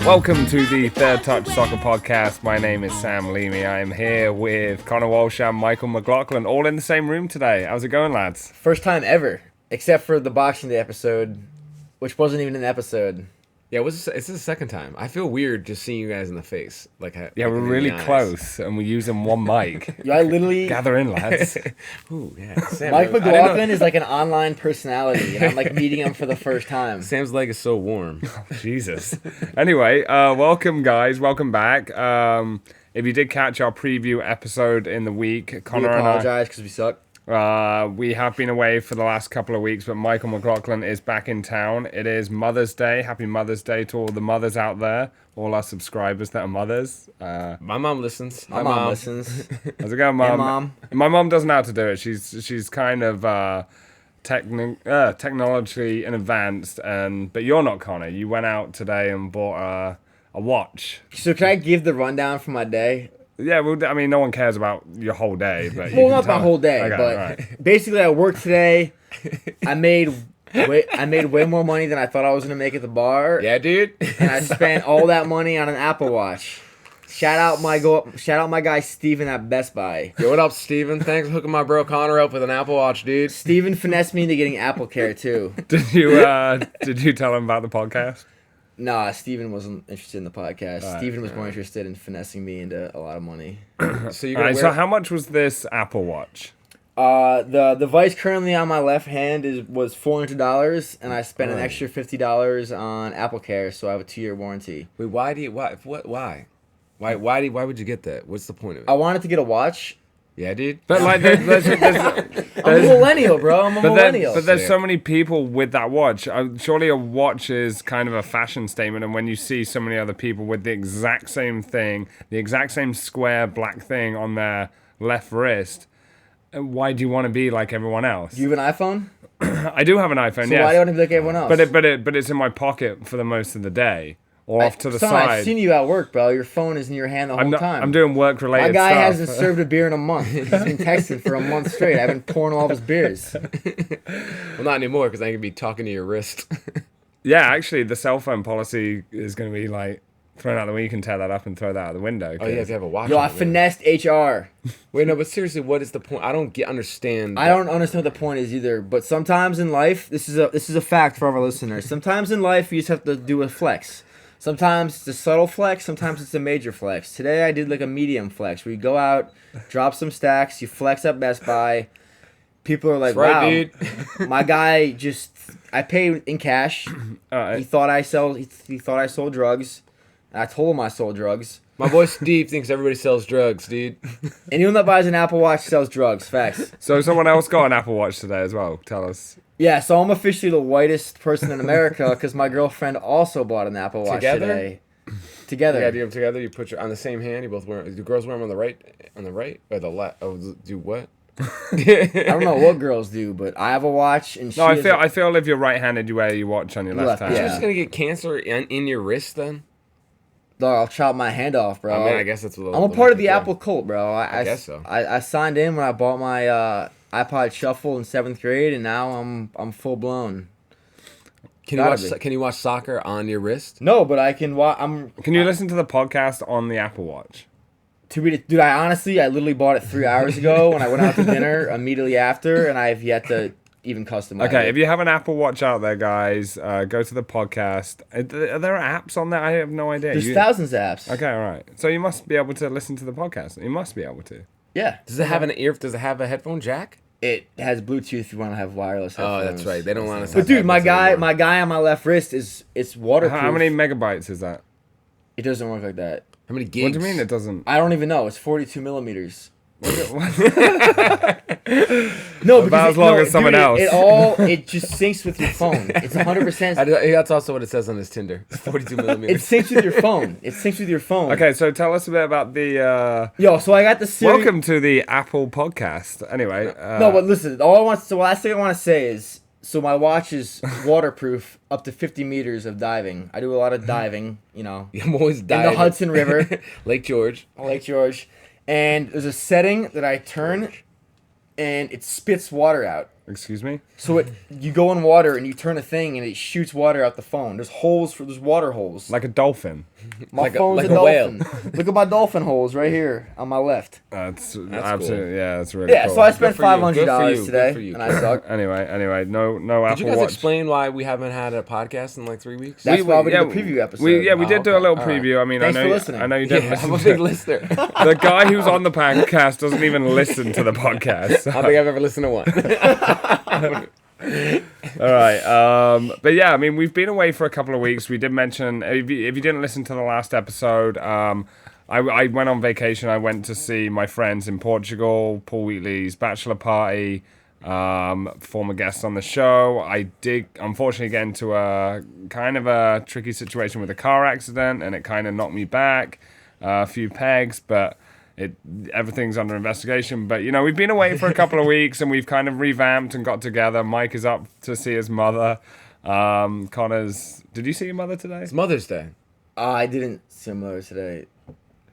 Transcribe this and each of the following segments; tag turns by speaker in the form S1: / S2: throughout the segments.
S1: Welcome to the Third Touch Soccer Podcast. My name is Sam Leamy. I am here with Connor Walsh and Michael McLaughlin, all in the same room today. How's it going, lads?
S2: First time ever, except for the Boxing Day episode, which wasn't even an episode.
S3: Yeah, it's the second time. I feel weird just seeing you guys in the face.
S1: Yeah, we're really close, and we're using one mic.
S2: I literally...
S1: Gather in, lads.
S3: Ooh, yeah. Sam,
S2: Mike McLaughlin is like an online personality, and I'm like meeting him for the first time.
S3: Sam's leg is so warm.
S1: Jesus. Anyway, welcome, guys. Welcome back. If you did catch our preview episode in the week, Connor and I...
S2: apologize because we suck.
S1: We have been away for the last couple of weeks, but Michael McLaughlin is back in town. It is Mother's Day. Happy Mother's Day to all the mothers out there, all our subscribers that are mothers.
S3: My mom listens.
S2: My mom listens.
S1: How's it going, Mom?
S2: Hey, Mom.
S1: My mom doesn't know how to do it. She's kind of technologically advanced, but you're not, Connor. You went out today and bought a watch.
S2: So can I give the rundown for my day?
S1: Yeah, well, I mean, no one cares about your whole day, but
S2: well, not my whole day,
S1: okay,
S2: but
S1: right.
S2: Basically, I worked today. I made way more money than I thought I was gonna make at the bar.
S3: Yeah, dude.
S2: And I spent all that money on an Apple Watch. Shout out my guy Steven at Best Buy.
S3: Yo, what up, Steven? Thanks for hooking my bro Connor up with an Apple Watch, dude.
S2: Steven finessed me into getting Apple Care too.
S1: Did you tell him about the podcast?
S2: Nah, Steven wasn't interested in the podcast.
S1: Right,
S2: Steven was more interested in finessing me into a lot of money.
S1: So how much was this Apple Watch?
S2: The device currently on my left hand was $400, and I spent an extra $50 on Apple Care, so I have a 2-year warranty.
S3: Wait, why would you get that? What's the point of it?
S2: I wanted to get a watch.
S3: Yeah, dude.
S1: But like,
S2: I'm a millennial, bro. I'm a millennial.
S1: But there's so many people with that watch. Surely a watch is kind of a fashion statement, and when you see so many other people with the exact same thing, the exact same square black thing on their left wrist, why do you want to be like everyone else?
S2: Do you have an iPhone?
S1: I do have an iPhone,
S2: so
S1: yes.
S2: why do you want to be like everyone else?
S1: But it's in my pocket for the most of the day. Or off to the side.
S2: I've seen you at work, bro. Your phone is in your hand the whole time.
S1: I'm doing work-related stuff.
S2: My guy hasn't served a beer in a month. He's been texting for a month straight. I've been pouring all of his beers.
S3: Well, not anymore, because I can be talking to your wrist.
S1: Yeah, actually, the cell phone policy is going to be like thrown out the window. You can tear that up and throw that out the window.
S3: Oh, yeah, if you have a watch.
S2: Yo, I finessed HR.
S3: Wait, no, but seriously, what is the point? I don't understand.
S2: I don't understand what the point is either. But sometimes in life, this is a fact for our listeners. Sometimes in life, you just have to do a flex. Sometimes it's a subtle flex, sometimes it's a major flex. Today I did like a medium flex where you go out, drop some stacks, you flex at Best Buy. People are like, wow, dude. My guy I paid in cash. He thought I sold drugs. And I told him I sold drugs.
S3: My boy Steve thinks everybody sells drugs, dude.
S2: Anyone that buys an Apple Watch sells drugs, facts.
S1: So someone else got an Apple Watch today as well, tell us.
S2: Yeah, so I'm officially the whitest person in America because my girlfriend also bought an Apple Watch today. Together.
S3: Yeah, do them together. You put your on the same hand. You both wear. Do girls wear them on the right, or the left? Oh, do what?
S2: I don't know what girls do, but I have a watch and she.
S1: No, I feel if you're right-handed, you wear your watch on your left hand.
S3: You're just gonna get cancer in your wrist then.
S2: Dog, I'll chop my hand off, bro.
S3: I mean, I guess that's what
S2: I'm a part of the Apple cult, bro. I
S3: guess so.
S2: I signed in when I bought my iPod Shuffle in 7th grade, and now I'm full blown.
S3: Can you watch soccer on your wrist?
S2: No, but I can watch.
S1: Can you listen to the podcast on the Apple Watch?
S2: Dude, I literally bought it 3 hours ago when I went out to dinner immediately after, and I've yet to even customize it.
S1: Okay, if you have an Apple Watch out there, guys, go to the podcast. Are there apps on there? I have no idea.
S2: There's thousands of apps.
S1: Okay, all right. So you must be able to listen to the podcast. You must be able to.
S2: Yeah.
S3: Does it have an ear? Does it have a headphone jack?
S2: It has Bluetooth if you want to have wireless headphones.
S3: Oh, that's right. They don't want us.
S2: But dude, my guy on my left wrist it's waterproof.
S1: How many megabytes is that?
S2: It doesn't work like that.
S3: How many gigs?
S1: What do you mean it doesn't?
S2: I don't even know. It's 42 millimeters.
S1: No,
S2: because
S1: as long as someone else.
S2: It just syncs with your phone. It's 100%.
S3: That's also what it says on his Tinder. It's 42 millimeters.
S2: It syncs with your phone.
S1: Okay, so tell us a bit about the.
S2: So I got the series.
S1: Welcome to the Apple podcast. Anyway.
S2: No, but listen. The last thing I want to say is, so my watch is waterproof up to 50 meters of diving. I do a lot of diving. I'm
S3: always diving
S2: in the Hudson River,
S3: Lake George.
S2: And there's a setting that I turn, and it spits water out.
S1: Excuse me?
S2: So you go in water and you turn a thing and it shoots water out the phone. There's water holes.
S1: Like a dolphin.
S2: My phone's a dolphin. Look at my dolphin holes right here on my left.
S1: That's
S3: Cool.
S1: absolutely, yeah, that's really
S2: Yeah,
S1: cool.
S2: so I spent
S3: Good for you.
S2: $500
S3: Good for
S2: today,
S3: you.
S2: and I suck.
S1: Anyway, no
S3: Did
S1: Apple
S3: you guys
S1: Watch.
S3: explain why we haven't had a podcast in like 3 weeks?
S2: That's why we did the preview episode.
S1: We did
S3: Oh,
S1: do a
S3: okay.
S1: little
S3: All right.
S1: preview. I mean,
S2: Thanks
S1: I
S2: for
S1: know
S2: listening.
S1: I know you didn't
S3: Yeah,
S1: listen.
S3: I'm a big listener.
S1: The guy who's on the podcast doesn't even listen to the podcast.
S3: I don't think I've ever listened to one.
S1: All right. But yeah, I mean, we've been away for a couple of weeks. We did mention, if you didn't listen to the last episode, I went on vacation. I went to see my friends in Portugal, Paul Wheatley's bachelor party, former guest on the show. I did, unfortunately, get into a kind of a tricky situation with a car accident, and it kind of knocked me back a few pegs, but everything's under investigation. But, you know, we've been away for a couple of weeks, and we've kind of revamped and got together. Mike is up to see his mother. Connor's... Did you see your mother today?
S3: It's Mother's Day.
S2: I didn't similar today.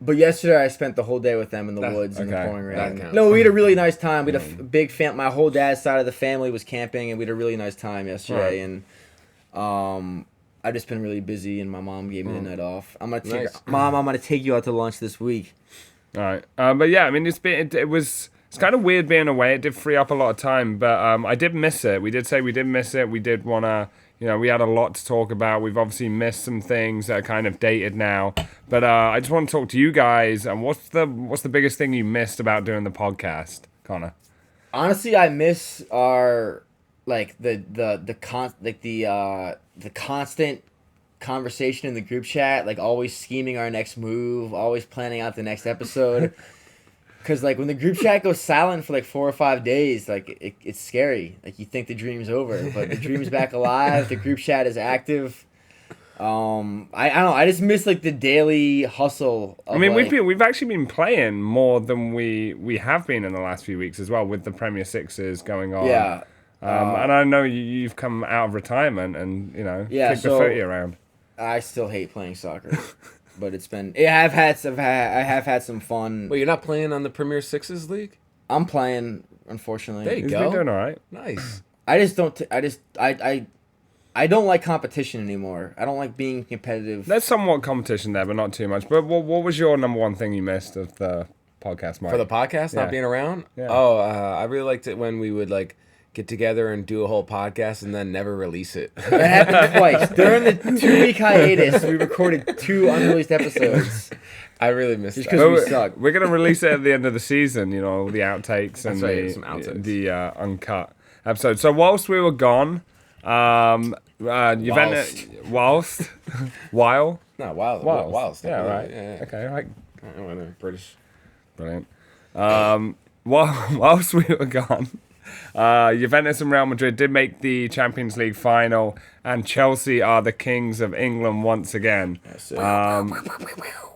S2: But yesterday I spent the whole day with them in the woods in the
S1: okay.
S2: pouring
S3: That
S2: rain.
S3: counts.
S2: No, we had a really nice time. We had a big my whole dad's side of the family was camping, and we had a really nice time yesterday.
S1: Right.
S2: And I've just been really busy, and my mom gave me the night off. I'm gonna take
S3: Nice.
S2: Mom, I'm gonna take you out to lunch this week.
S1: All right. But yeah, I mean, it's kind of weird being away. It did free up a lot of time, but I did miss it. We did say we did miss it. We did want to, you know, we had a lot to talk about. We've obviously missed some things that are kind of dated now. But I just want to talk to you guys. And what's the biggest thing you missed about doing the podcast, Connor?
S2: Honestly, I miss our the constant conversation in the group chat, like always scheming our next move, always planning out the next episode. Because like when the group chat goes silent for like 4 or 5 days, like it's scary. Like you think the dream's over, but the dream's back alive. The group chat is active. I don't know. I just miss like the daily hustle. Of,
S1: I mean,
S2: like,
S1: we've actually been playing more than we have been in the last few weeks as well, with the Premier Sixes going on.
S2: yeah.
S1: And I know you've come out of retirement and, you know,
S2: Yeah,
S1: kicked the
S2: so-
S1: footy around.
S2: I still hate playing soccer, but it's been. Yeah, I have had some fun.
S3: Wait, you're not playing on the Premier Sixes League?
S2: I'm playing, unfortunately.
S3: There you
S1: He's
S3: go.
S1: been doing all right.
S3: Nice.
S2: I just don't. I don't like competition anymore. I don't like being competitive.
S1: There's somewhat competition there, but not too much. But what was your number one thing you missed of the podcast, Mike?
S3: For the podcast,
S1: Yeah.
S3: not being around?
S1: Yeah.
S3: Oh, I really liked it when we would like get together and do a whole podcast and then never release it.
S2: That happened twice. During the 2-week hiatus, we recorded 2 unreleased episodes.
S3: I really missed
S2: Just
S3: that.
S2: 'cause we
S1: Well,
S2: suck.
S1: We're gonna release it at the end of the season. You know, the outtakes and
S3: right, some outtakes.
S1: the uncut episode. So whilst we were gone, Juventus, while
S3: No, wild.
S1: whilst,
S3: Wild stuff.
S1: yeah, right,
S3: Yeah.
S1: okay, right,
S3: I don't know, British.
S1: brilliant. Whilst we were gone, Juventus and Real Madrid did make the Champions League final, and Chelsea are the kings of England once again.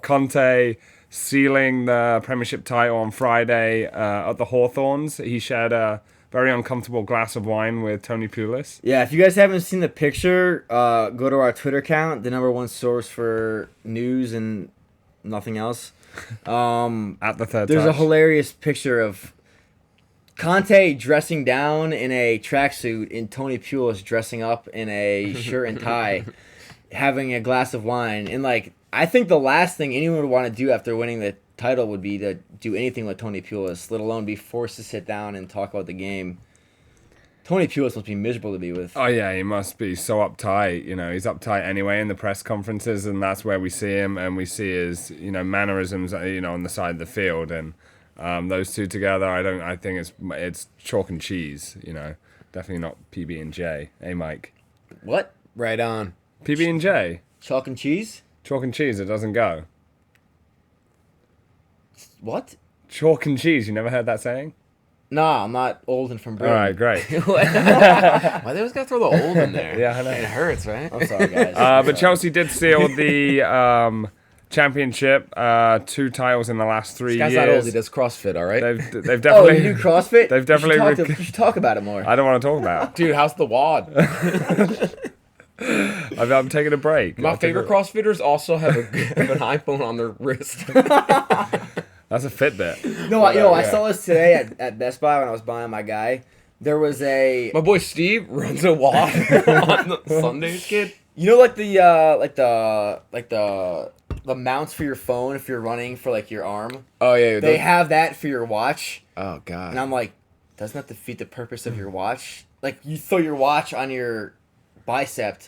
S1: Conte sealing the Premiership title on Friday at the Hawthorns. He shared a very uncomfortable glass of wine with Tony Pulis.
S2: Yeah, if you guys haven't seen the picture, go to our Twitter account, the #1 source for news and nothing else.
S1: At the third
S2: There's a
S1: touch.
S2: hilarious picture of Conte dressing down in a tracksuit and Tony Pulis dressing up in a shirt and tie, having a glass of wine. And, like, I think the last thing anyone would want to do after winning the title would be to do anything with Tony Pulis, let alone be forced to sit down and talk about the game. Tony Pulis must be miserable to be with.
S1: Oh yeah, he must be so uptight. You know, he's uptight anyway in the press conferences, and that's where we see him, and we see his, you know, mannerisms, you know, on the side of the field, and those two together, I think it's chalk and cheese. You know, definitely not PB and J. Hey, Mike.
S2: What?
S3: Right on.
S1: PB and J,
S2: Chalk and cheese?
S1: chalk and cheese. It doesn't go.
S2: What?
S1: Chalk and cheese. You never heard that saying?
S2: Nah, I'm not old and from
S1: All
S2: Britain.
S1: right, great.
S3: Why they always gotta throw the old in there?
S1: Yeah, I know.
S3: It hurts, right?
S2: I'm sorry, guys.
S1: But Chelsea did seal the championship, 2 titles in the last 3
S3: This guy's
S1: years.
S3: not old. He does CrossFit, all right?
S1: They've
S2: Oh,
S1: definitely.
S2: you do CrossFit?
S1: They've definitely
S2: You should talk about it more.
S1: I don't want to talk about.
S3: Dude, how's the wad?
S1: I'm taking a break.
S3: My favorite CrossFitters also have an iPhone on their wrist.
S1: That's a Fitbit.
S2: No, I
S3: Yeah.
S2: saw this today at Best Buy when I was buying my guy. There was a
S3: My boy Steve runs a walk on the Sundays, kid.
S2: You know, like the mounts for your phone if you're running for like your arm.
S3: Oh yeah,
S2: They have that for your watch,
S3: Oh god.
S2: and I'm like, doesn't that defeat the purpose of your watch? Like you throw your watch on your bicep.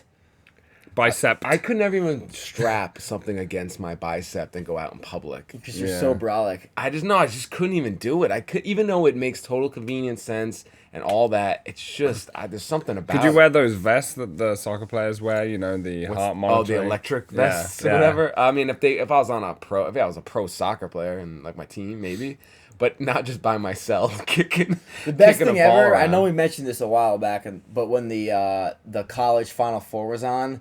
S1: Bicep.
S3: I could never even strap something against my bicep and go out in public.
S2: Because you're so brolic.
S3: I just couldn't even do it. I could, even though it makes total convenience sense and all that. It's just there's something about.
S1: Could you wear those vests that the soccer players wear? You know, the heart monitoring.
S3: Oh, the electric vests or whatever. I mean, if I was a pro soccer player and like my team, maybe, but not just by myself kicking.
S2: The best
S3: kicking
S2: thing
S3: a ball
S2: ever. I
S3: around.
S2: know we mentioned this a while back, but when the college Final Four was on.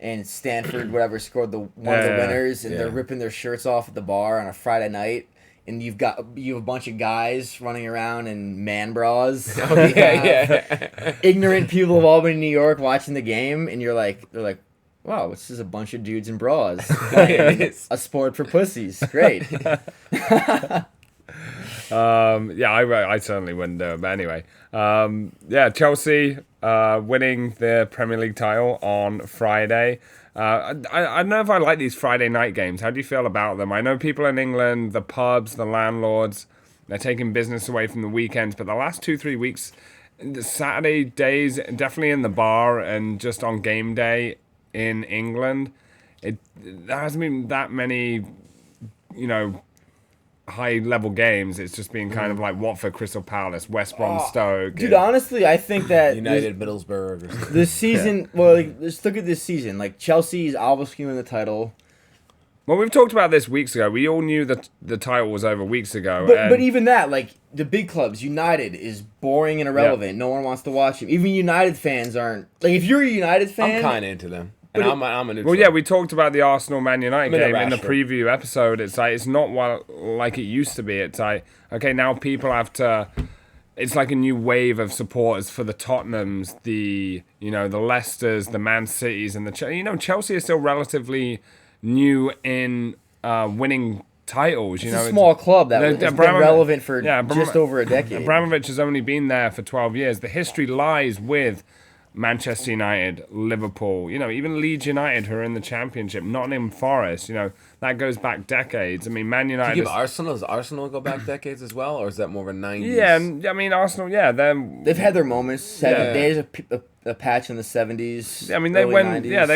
S2: And Stanford, whatever, scored one of the winners, and they're ripping their shirts off at the bar on a Friday night, and you have a bunch of guys running around in man bras.
S3: Oh, yeah.
S2: Ignorant people of Albany, New York, watching the game, and they're like, wow, this is a bunch of dudes in bras playing a sport for pussies. Great.
S1: I certainly wouldn't do it, but anyway. Chelsea winning the Premier League title on Friday. I don't know if I like these Friday night games. How do you feel about them? I know people in England, the pubs, the landlords, they're taking business away from the weekends, but the last 2-3 weeks, the Saturday days, definitely in the bar and just on game day in England, there hasn't been that many, high-level games. It's just been kind of like Watford, Crystal Palace, West Brom, Stoke.
S2: Dude, honestly, I think that
S3: United, Middlesbrough. Or something.
S2: this season, well, let's look at this season. Like, Chelsea's obviously winning the title.
S1: Well, we've talked about this weeks ago. We all knew that the title was over weeks ago.
S2: But even that, like, the big clubs, United is boring and irrelevant. No one wants to watch him. Even United fans aren't. Like, if you're a United fan...
S3: I'm kind of into them. And I'm a neutral.
S1: Well, yeah, we talked about the Arsenal-Man United game in the
S3: Rashford.
S1: preview episode. It's like, it's not like it used to be. It's like, okay, now people have to... It's like a new wave of supporters for the Tottenhams, the Leicesters, the Man Cities, and Chelsea is still relatively new in winning titles.
S2: It's a small club that has been relevant for just over a decade.
S1: Abramovich has only been there for 12 years. The history lies with Manchester United, Liverpool, even Leeds United, who are in the Championship, Nottingham Forest, that goes back decades. I mean, Man United...
S3: Does Arsenal go back decades as well, or is that more of a 90s?
S1: Yeah, I mean, Arsenal,
S2: they've had their moments. There's a patch in the 70s.
S1: I mean, they won. 90s.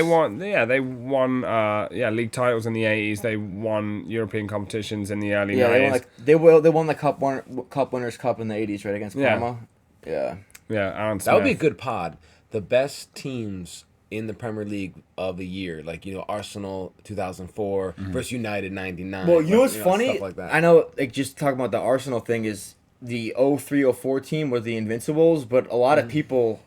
S1: They won league titles in the 80s. They won European competitions in the early 90s.
S2: They won the Cup Winners' Cup in the 80s, right, against Parma. Yeah.
S1: Alan Smith.
S3: That would be a good pod. The best teams in the Premier League of the year, like Arsenal 2004 versus United 99.
S2: Well, you know what's funny?
S3: Stuff like that.
S2: I know, like, just talking about the Arsenal thing is the 03-04 team were the Invincibles, but a lot of people,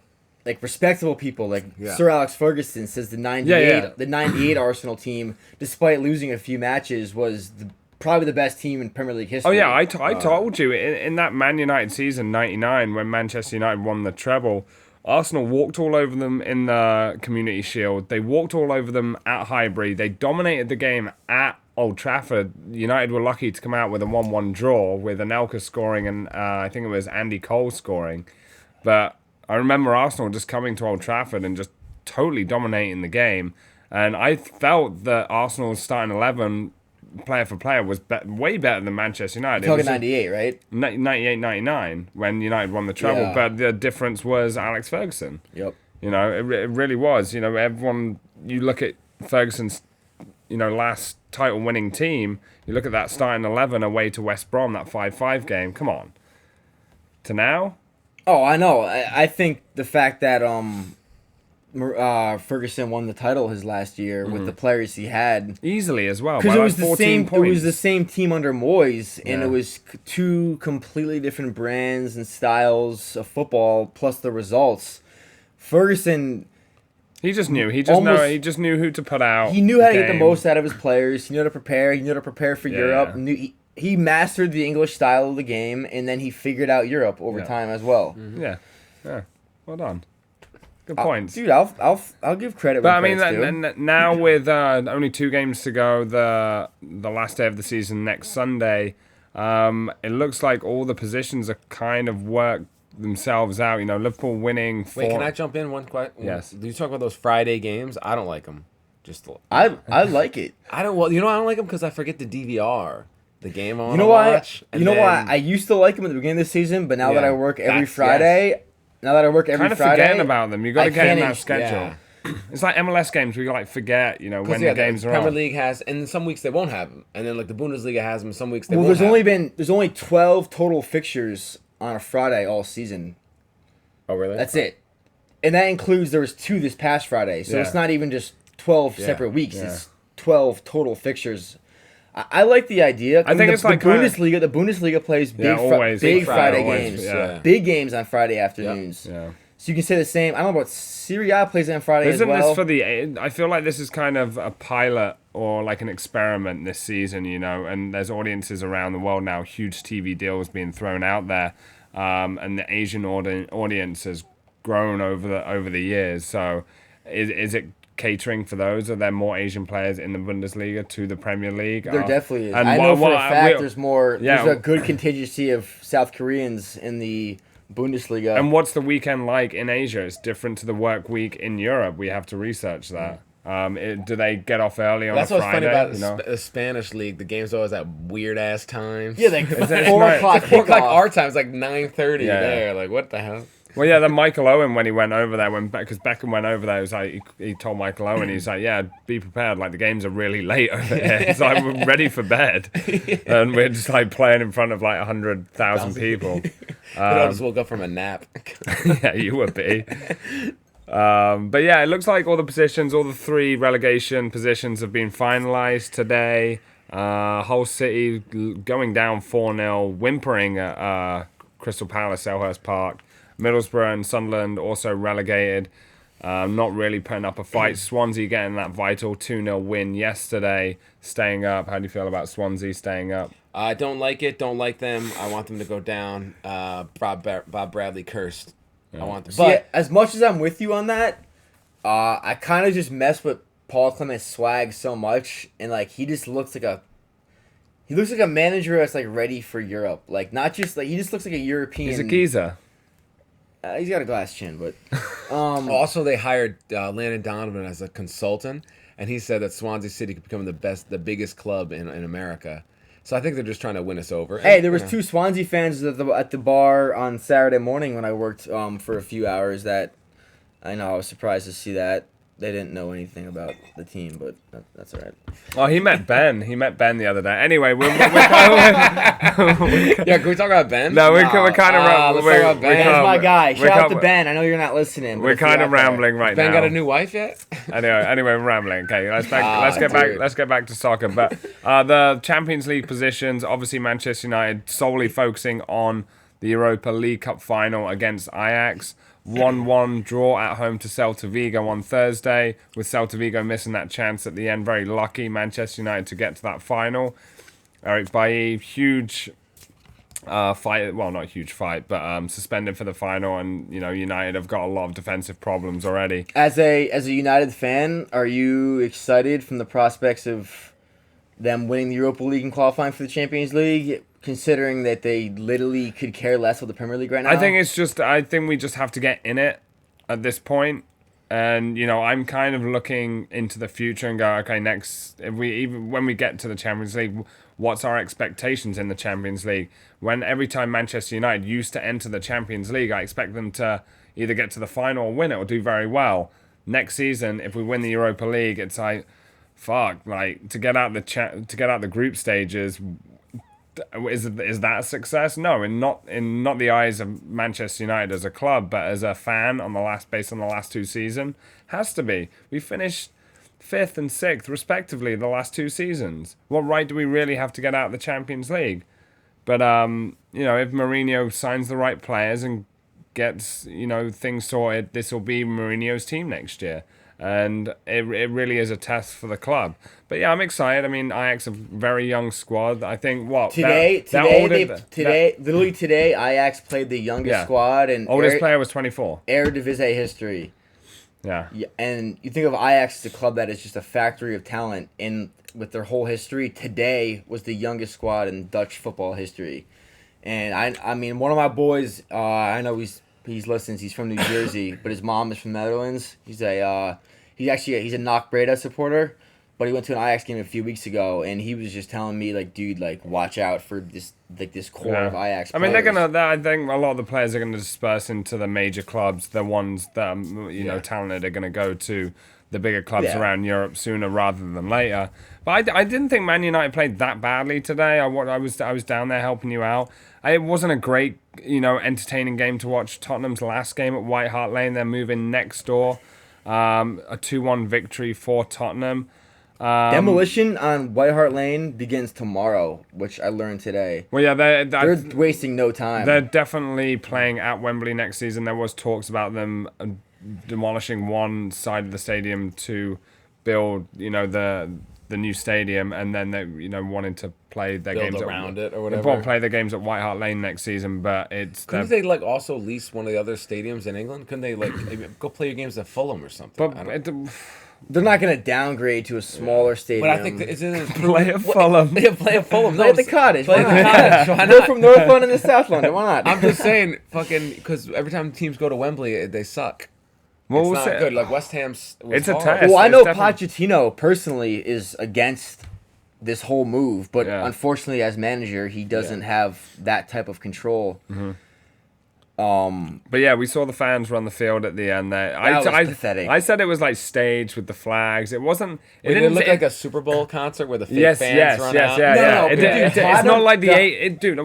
S2: like respectable people, like Sir Alex Ferguson says the 98 Arsenal team, despite losing a few matches, was probably the best team in Premier League history.
S1: Oh yeah, I told you in that Man United season '99 when Manchester United won the treble. Arsenal walked all over them in the Community Shield. They walked all over them at Highbury. They dominated the game at Old Trafford. United were lucky to come out with a 1-1 draw with Anelka scoring and I think it was Andy Cole scoring. But I remember Arsenal just coming to Old Trafford and just totally dominating the game. And I felt that Arsenal's starting 11, player for player, was way better than Manchester United.
S2: You're talking 98, right?
S1: 98-99 when United won the treble, but the difference was Alex Ferguson.
S2: Yep.
S1: It really was. Everyone, you look at Ferguson's, last title-winning team, you look at that starting 11 away to West Brom, that 5-5 game, come on. To now?
S2: Oh, I know. I think the fact that Ferguson won the title his last year with the players he had
S1: easily as well.
S2: Because
S1: it was the same.
S2: Points. It was the same team under Moyes, and it was two completely different brands and styles of football, plus the results. Ferguson,
S1: he just knew. He just knew who to put out.
S2: He knew how to get the most out of his players. He knew how to prepare. He knew how to prepare for Europe. He mastered the English style of the game, and then he figured out Europe over time as well.
S1: Mm-hmm. Yeah. Well done. Good points,
S2: dude. I'll give credit.
S1: But I mean, now with only 2 games to go, the last day of the season next Sunday, it looks like all the positions are kind of worked themselves out. Liverpool winning.
S3: Wait, can I jump in one question?
S1: Yes.
S3: Do you talk about those Friday games? I don't like them.
S2: I like it.
S3: I don't. Well, I don't like them because I forget to DVR the game I want
S2: You know
S3: to
S2: why?
S3: watch.
S2: Why? I used to like them at the beginning of the season, but now that I work every
S3: Friday,
S1: kind of forgetting about them. You got to get in that
S2: Yeah.
S1: schedule. It's like MLS games where you forget, when the games are
S3: Premier
S1: on.
S3: League has, and some weeks they won't have them, and then like the Bundesliga has them. Some weeks they won't.
S2: There's only 12 total fixtures on a Friday all season.
S3: Oh really?
S2: That's it, and that includes there was 2 this past Friday, so it's not even just 12 separate weeks.
S1: Yeah.
S2: It's 12 total fixtures. I like the idea.
S1: I think it's
S2: the
S1: like
S2: Bundesliga. The Bundesliga plays big Friday games, big games on Friday afternoons.
S1: Yeah.
S2: So you can say the same. I don't know about Serie A plays it on Friday as well.
S1: Isn't this for the? I feel like this is kind of a pilot or like an experiment this season, and there's audiences around the world now, huge TV deals being thrown out there, and the Asian audience has grown over the years. So, is it catering for those? Are there more Asian players in the Bundesliga to the Premier League?
S2: There definitely is.
S1: And
S2: I know for a fact there's more.
S1: Yeah.
S2: There's a good contingency of South Koreans in the Bundesliga.
S1: And what's the weekend like in Asia? It's different to the work week in Europe. We have to research that. Do they get off early on a Friday?
S3: That's what's funny about the Spanish league. The game's always at weird ass times.
S2: Yeah, like 4 o'clock.
S3: 4 o'clock our time. It's like 9:30
S1: Yeah.
S3: there. Like what the hell?
S1: Well, yeah, then Michael Owen, when he went over there, because Beckham went over there, it was like he told Michael Owen, he's like, yeah, be prepared. Like the games are really late over here. It's like we're ready for bed, and we're just like playing in front of like 100,000 people.
S3: I just woke up from a nap.
S1: Yeah, you would be. But yeah, it looks like all the 3 relegation positions have been finalised today. Hull City going down 4-0, whimpering at Crystal Palace, Selhurst Park. Middlesbrough and Sunderland also relegated. Not really putting up a fight. Swansea getting that vital 2-0 win yesterday, staying up. How do you feel about Swansea staying up?
S3: I don't like it. Don't like them. I want them to go down. Bob Bradley cursed. I want them.
S2: But as much as I'm with you on that, I kind of just mess with Paul Clement's swag so much, and like he just looks like a manager that's like ready for Europe. Like not just like he just looks like a European.
S1: He's a geezer.
S2: He's got a glass chin, but
S3: also they hired Landon Donovan as a consultant, and he said that Swansea City could become the biggest club in America. So I think they're just trying to win us over.
S2: Hey, there was 2 Swansea fans at the bar on Saturday morning when I worked for a few hours. That I know I was surprised to see that. They didn't know anything about the team, but that's all right.
S1: Oh, he met Ben. He met Ben the other day. Anyway, we're
S3: yeah, can we talk about Ben?
S1: No, we're kind of.
S3: Let's talk about Ben.
S2: Ben's my guy. Shout out to Ben. I know you're not listening.
S1: We're kind of rambling right now.
S3: Ben got a new wife yet?
S1: Anyway, we're rambling. Okay, let's get back to soccer. But the Champions League positions, obviously Manchester United solely focusing on the Europa League Cup final against Ajax. 1-1 draw at home to Celta Vigo on Thursday, with Celta Vigo missing that chance at the end. Very lucky Manchester United to get to that final. Eric Bailly, huge fight. Well, not huge fight, but suspended for the final. And United have got a lot of defensive problems already.
S2: As a United fan, are you excited from the prospects of them winning the Europa League and qualifying for the Champions League, considering that they literally could care less with the Premier League right now?
S1: I think we just have to get in it at this point. And I'm kind of looking into the future and go, okay, when we get to the Champions League, what's our expectations in the Champions League? When every time Manchester United used to enter the Champions League, I expect them to either get to the final or win it or do very well. Next season, if we win the Europa League, it's like, fuck, like to get out the group stages. Is that a success? No, and not the eyes of Manchester United as a club, but as a fan based on the last 2 seasons, has to be. We finished 5th and 6th respectively the last 2 seasons. What right do we really have to get out of the Champions League? But if Mourinho signs the right players and gets things sorted, this will be Mourinho's team next year. And it really is a test for the club. But yeah, I'm excited. I mean, Ajax a very young squad. I think
S2: today, Ajax played the youngest squad and
S1: oldest player was 24.
S2: Eredivisie history.
S1: Yeah,
S2: and you think of Ajax as a club that is just a factory of talent. And with their whole history, today was the youngest squad in Dutch football history. And I mean, one of my boys, I know he's listens. He's from New Jersey, but his mom is from Netherlands. He's a Knock Breda supporter, but he went to an Ajax game a few weeks ago, and he was just telling me like, dude, like watch out for this core of Ajax.
S1: I mean, they're gonna. I think a lot of the players are gonna disperse into the major clubs. The ones that are, know, talented are gonna go to the bigger clubs around Europe sooner rather than later. But I didn't think Man United played that badly today. I was down there helping you out. It wasn't a great, entertaining game to watch. Tottenham's last game at White Hart Lane, they're moving next door. A 2-1 victory for Tottenham.
S2: Demolition on White Hart Lane begins tomorrow, which I learned today.
S1: Well, yeah,
S2: they're wasting no time.
S1: They're definitely playing at Wembley next season. There was talks about them demolishing one side of the stadium to build, the new stadium, and then they, wanting to play their games
S3: around it or
S1: They
S3: whatever.
S1: won't play their games at White Hart Lane next season, but
S3: couldn't they also lease one of the other stadiums in England? Couldn't they go play your games at Fulham or something?
S1: But
S2: they're not going to downgrade to a smaller stadium.
S3: But I think it's
S1: play at Fulham.
S3: Play at Fulham.
S2: Play at the Cottage.
S3: Play
S2: Why
S3: at the
S2: not?
S3: Cottage. Why
S2: They're
S3: not?
S2: from North London and South London. Why not?
S3: I'm just saying, because every time teams go to Wembley, they suck.
S1: What
S3: It's
S1: was
S3: not
S1: it?
S3: good. Like West Ham's.
S1: It's a
S3: hard.
S1: test.
S2: Well, I
S1: It's
S2: know
S1: definitely-
S2: Pochettino personally is against this whole move, but
S1: Yeah.
S2: unfortunately, as manager, he doesn't have that type of control.
S1: But yeah, we saw the fans run the field at the end there.
S2: That was pathetic.
S1: I said it was like staged with the flags. It wasn't. It
S3: Did it
S1: didn't
S3: look like a Super Bowl concert where the fake
S1: Yes,
S3: fans run out?
S1: yeah.
S2: No,
S1: It-
S2: dude,
S1: it's
S2: Tottenham-
S1: not like the
S2: the-
S1: eight. Dude,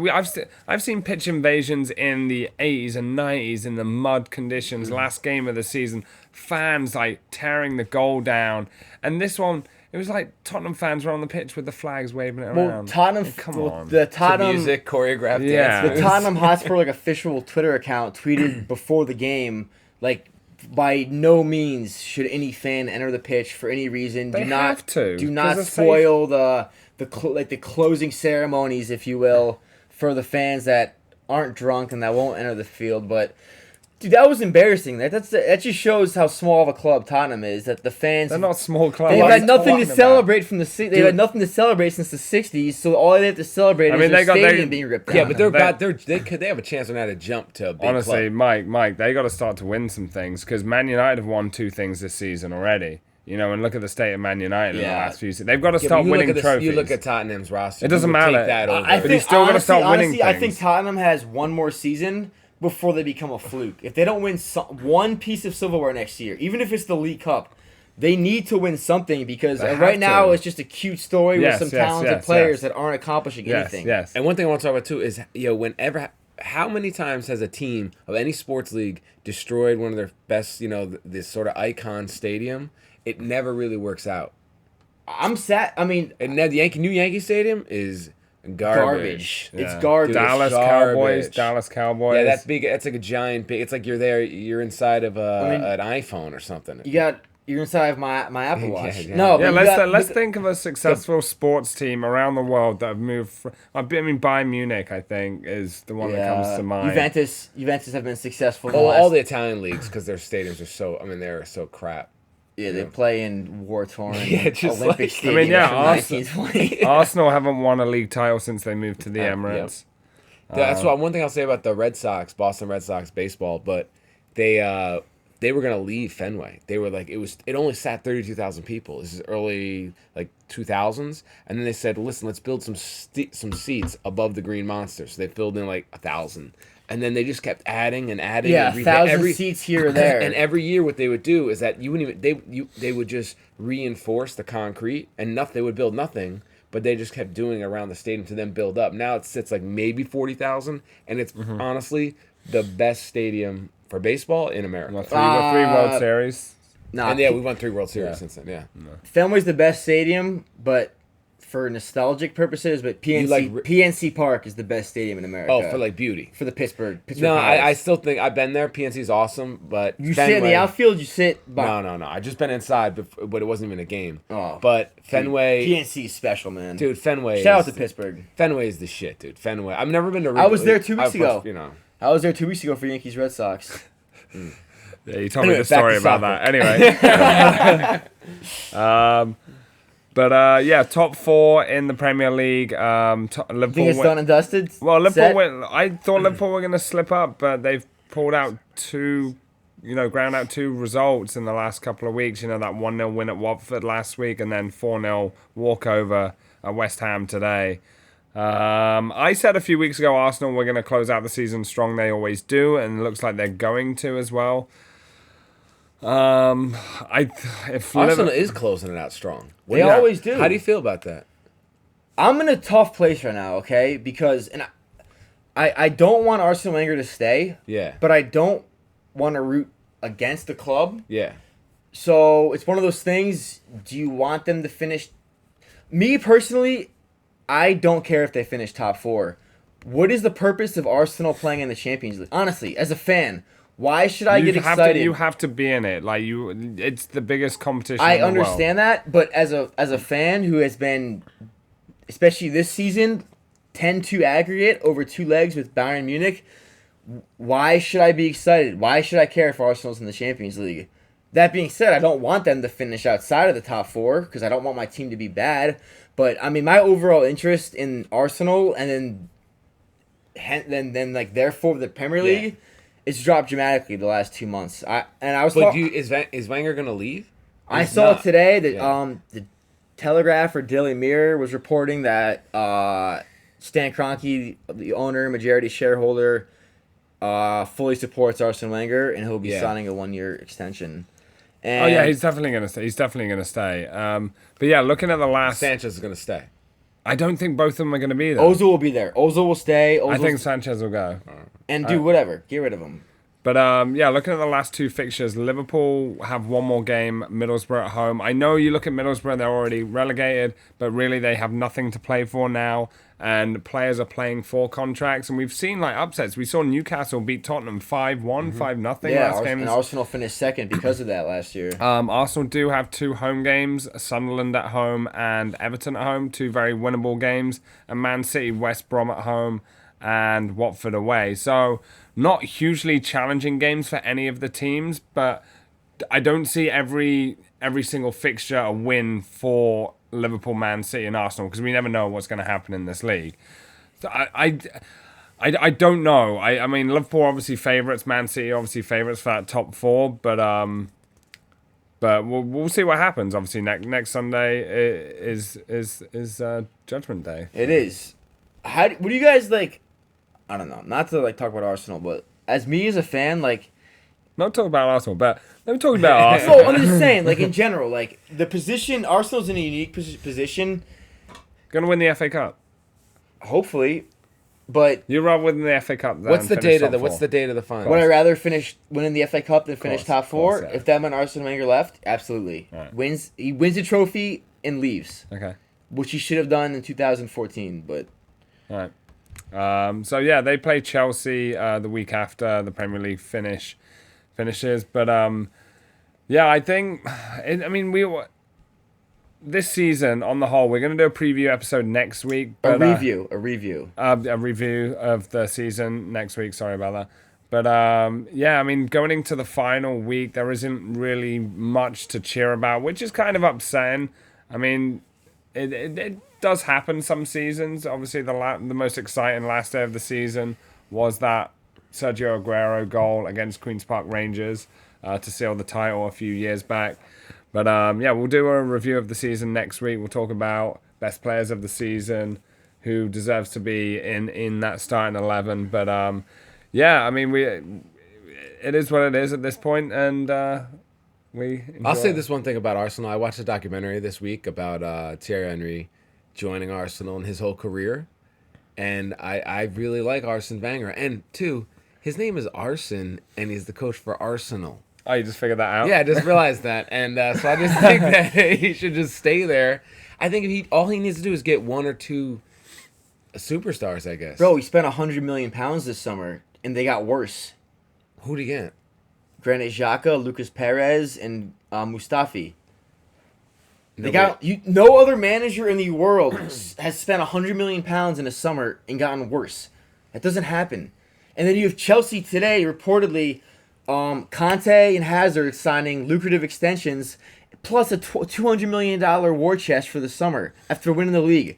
S1: I've seen pitch invasions in the 80s and 90s in the mud conditions. Last game of the season, fans like tearing the goal down, and this one. It was like Tottenham fans were on the pitch with the flags waving it
S2: Well,
S1: around.
S2: Tottenham,
S1: Come
S2: well,
S1: on.
S2: the
S3: To
S2: Tottenham,
S3: music, choreographed
S1: Yeah.
S2: the
S3: dance.
S2: Tottenham Hotspur official Twitter account tweeted before the game, by no means should any fan enter the pitch for any reason.
S1: They
S2: Do not
S1: have to,
S2: do
S1: 'cause
S2: not
S1: it's
S2: spoil the closing ceremonies, if you will, for the fans that aren't drunk and that won't enter the field. But dude, that was embarrassing. That just shows how small of a club Tottenham is. That the fans
S1: They're not small clubs.
S2: they've
S1: What are
S2: had
S1: you
S2: nothing to
S1: talking
S2: celebrate from they've had nothing to celebrate since the '60s. So all they have to celebrate is their stadium being ripped down.
S3: Yeah, but they have a chance on that to jump to a big
S1: Honestly,
S3: club.
S1: Mike, they got to start to win some things because Man United have won 2 things this season already. And look at the state of Man United in the last few seasons. They've got to
S3: Yeah,
S1: start
S3: but
S1: winning trophies.
S3: You look at Tottenham's roster.
S1: It doesn't
S3: you would
S1: matter.
S3: Take that over.
S2: I
S1: But
S2: think
S1: he's still gotta start winning
S2: honestly, I think
S1: things.
S2: Tottenham has one more season before they become a fluke. If they don't win one piece of silverware next year, even if it's the League Cup, they need to win something because
S1: They
S2: right
S1: have
S2: now
S1: to.
S2: it's just a cute story
S1: Yes,
S2: with some
S1: yes,
S2: talented
S1: yes,
S2: players
S1: yes.
S2: that aren't accomplishing anything.
S1: Yes.
S3: And one thing I want to talk about too is how many times has a team of any sports league destroyed one of their best, this sort of icon stadium? It never really works out.
S2: I'm sad. I mean,
S3: And now the new Yankee Stadium is garbage.
S2: It's
S1: Yeah.
S2: garbage.
S1: Dallas
S3: Garbage.
S1: Cowboys.
S3: Yeah, that's big. That's like a giant big. It's like you're inside of an iPhone or something.
S2: You're inside of my Apple Watch.
S3: yeah.
S2: No,
S1: Yeah,
S2: but
S1: let's think of a successful sports team around the world that have moved. Bayern Munich, I think, is the one that comes to mind.
S2: Juventus have been successful. in the
S3: all
S2: last-
S3: the Italian leagues because their stadiums are so. I mean, they're so crap.
S2: Yeah, they play in war-torn
S3: just
S2: Olympic
S3: like-
S2: stadiums from
S1: Arsenal-
S2: 1920.
S1: Arsenal haven't won a league title since they moved to the
S3: Yeah.
S1: Emirates.
S3: That's one thing I'll say about the Red Sox, Boston Red Sox baseball, but they were gonna leave Fenway. They were like it only sat 32,000 people. This is early 2000s, and then they said, listen, let's build some seats above the Green Monster. So they filled in 1,000. And then they just kept adding and adding.
S2: Yeah,
S3: and
S2: 1,000 seats here or there.
S3: And every year, what they would do is that you wouldn't even they would just reinforce the concrete and nothing. They would build nothing, but they just kept doing it around the stadium to then build up. Now it sits maybe 40,000, and it's honestly the best stadium for baseball in America.
S1: Three World Series.
S2: Nah,
S3: And yeah, we won 3 World Series since then. Yeah.
S2: Fenway's the best stadium, but for nostalgic purposes, but PNC Park is the best stadium in America.
S3: Oh, for beauty.
S2: for the Pittsburgh
S3: No, I
S2: Pirates.
S3: still think I've been there. PNC's awesome, but
S2: You sit in the outfield, you sit by
S3: No. I just been inside, but it wasn't even a game.
S2: Oh.
S3: But Fenway,
S2: PNC is special, man.
S3: dude, Fenway.
S2: Shout out
S3: is-
S2: to Pittsburgh.
S3: Fenway is the shit, dude. Fenway. I've never been to.
S2: I was there 2 weeks
S3: Wrigley.
S2: ago. I was there 2 weeks ago for Yankees Red Sox.
S1: Yeah, you told me
S3: Anyway,
S1: the
S3: back
S1: story
S3: to
S1: about that. Anyway. But yeah, top 4 in the Premier League. Liverpool.
S2: Think it's done and dusted?
S1: Well,
S2: Set?
S1: I thought Liverpool were going to slip up, but they've pulled out ground out 2 results in the last couple of weeks. That 1-0 win at Watford last week, and then 4-0 walkover at West Ham today. I said a few weeks ago Arsenal were going to close out the season strong. They always do, and it looks like they're going to as well. If
S3: Arsenal is closing it out strong.
S2: They always do.
S3: How do you feel about that?
S2: I'm in a tough place right now, okay? Because I don't want Arsene Wenger to stay.
S3: Yeah.
S2: But I don't want to root against the club.
S3: Yeah.
S2: So it's one of those things. Do you want them to finish? Me personally, I don't care if they finish top 4. What is the purpose of Arsenal playing in the Champions League? Honestly, as a fan, why should I get excited?
S1: You have to be in it. It's the biggest competition.
S2: I
S1: in the
S2: understand that, but as a fan who has been, especially this season, 10-2 aggregate over 2 legs with Bayern Munich, why should I be excited? Why should I care if Arsenal's in the Champions League? That being said, I don't want them to finish outside of the top 4 because I don't want my team to be bad. But I mean, my overall interest in Arsenal and then therefore the Premier League, it's dropped dramatically the last 2 months.
S3: Is Wenger gonna leave?
S2: I saw today that the Telegraph or Daily Mirror was reporting that Stan Kroenke, the owner, majority shareholder, fully supports Arsene Wenger, and he'll be signing a 1-year extension. And
S1: he's definitely gonna stay. He's definitely gonna stay. But yeah, looking at the last,
S3: Sanchez is gonna stay.
S1: I don't think both of them are gonna be there.
S2: Ozil will be there. Ozil will stay.
S1: I think Sanchez will go
S2: and do whatever. Get rid of him.
S1: But yeah, looking at the last 2 fixtures, Liverpool have 1 more game, Middlesbrough at home. I know you look at Middlesbrough, they're already relegated, but really they have nothing to play for now, and players are playing for contracts, and we've seen upsets. We saw Newcastle beat Tottenham 5-1, 5-0 last game.
S2: And Arsenal finished second because of that last year.
S1: Arsenal do have 2 home games, Sunderland at home and Everton at home, 2 very winnable games, and Man City, West Brom at home, and Watford away. So not hugely challenging games for any of the teams, but I don't see every single fixture a win for Liverpool, Man City, and Arsenal, because we never know what's going to happen in this league. So I don't know. I mean, Liverpool obviously favourites, Man City obviously favourites for that top 4, but we'll see what happens. Obviously, next Sunday is Judgment Day.
S2: It is. What do you guys like? I don't know. Not to talk about Arsenal, but as me as a fan,
S1: not talking about Arsenal, but let me talk about Arsenal.
S2: No, I'm just saying, in general, the position, Arsenal's in a unique position.
S1: Gonna win the FA Cup.
S2: Hopefully, but
S1: you'd rather win the FA Cup than
S3: What's the date of the final?
S2: Would I rather finish winning the FA Cup than finish top 4?
S1: Yeah.
S2: If that meant Arsene Wenger left, absolutely.
S1: Right.
S2: He wins a trophy and leaves.
S1: Okay.
S2: Which he should have done in 2014, but.
S1: All right. So yeah, they play Chelsea the week after the Premier League finishes. But yeah, I think this season on the whole, we're gonna do a preview episode next week. But,
S2: a review
S1: of the season next week. Sorry about that. But yeah, going into the final week, there isn't really much to cheer about, which is kind of upsetting. It does happen some seasons. Obviously, the most exciting last day of the season was that Sergio Aguero goal against Queen's Park Rangers to seal the title a few years back. But yeah, we'll do a review of the season next week. We'll talk about best players of the season, who deserves to be in that starting 11. But yeah, it is what it is at this point, and I'll
S3: say this one thing about Arsenal. I watched a documentary this week about Thierry Henry joining Arsenal and his whole career, and I really like Arsene Wenger. And 2, his name is Arsene, and he's the coach for Arsenal.
S1: Oh, you just figured that out?
S3: Yeah, I just realized that, and so I just think that he should just stay there. I think all he needs to do is get 1 or 2 superstars, I guess.
S2: Bro, he spent £100 million this summer, and they got worse.
S3: Who'd he get?
S2: Granit Xhaka, Lucas Perez, and Mustafi. No other manager in the world has spent £100 million in a summer and gotten worse. That doesn't happen. And then you have Chelsea today, reportedly, Conte and Hazard signing lucrative extensions, plus a $200 million war chest for the summer after winning the league.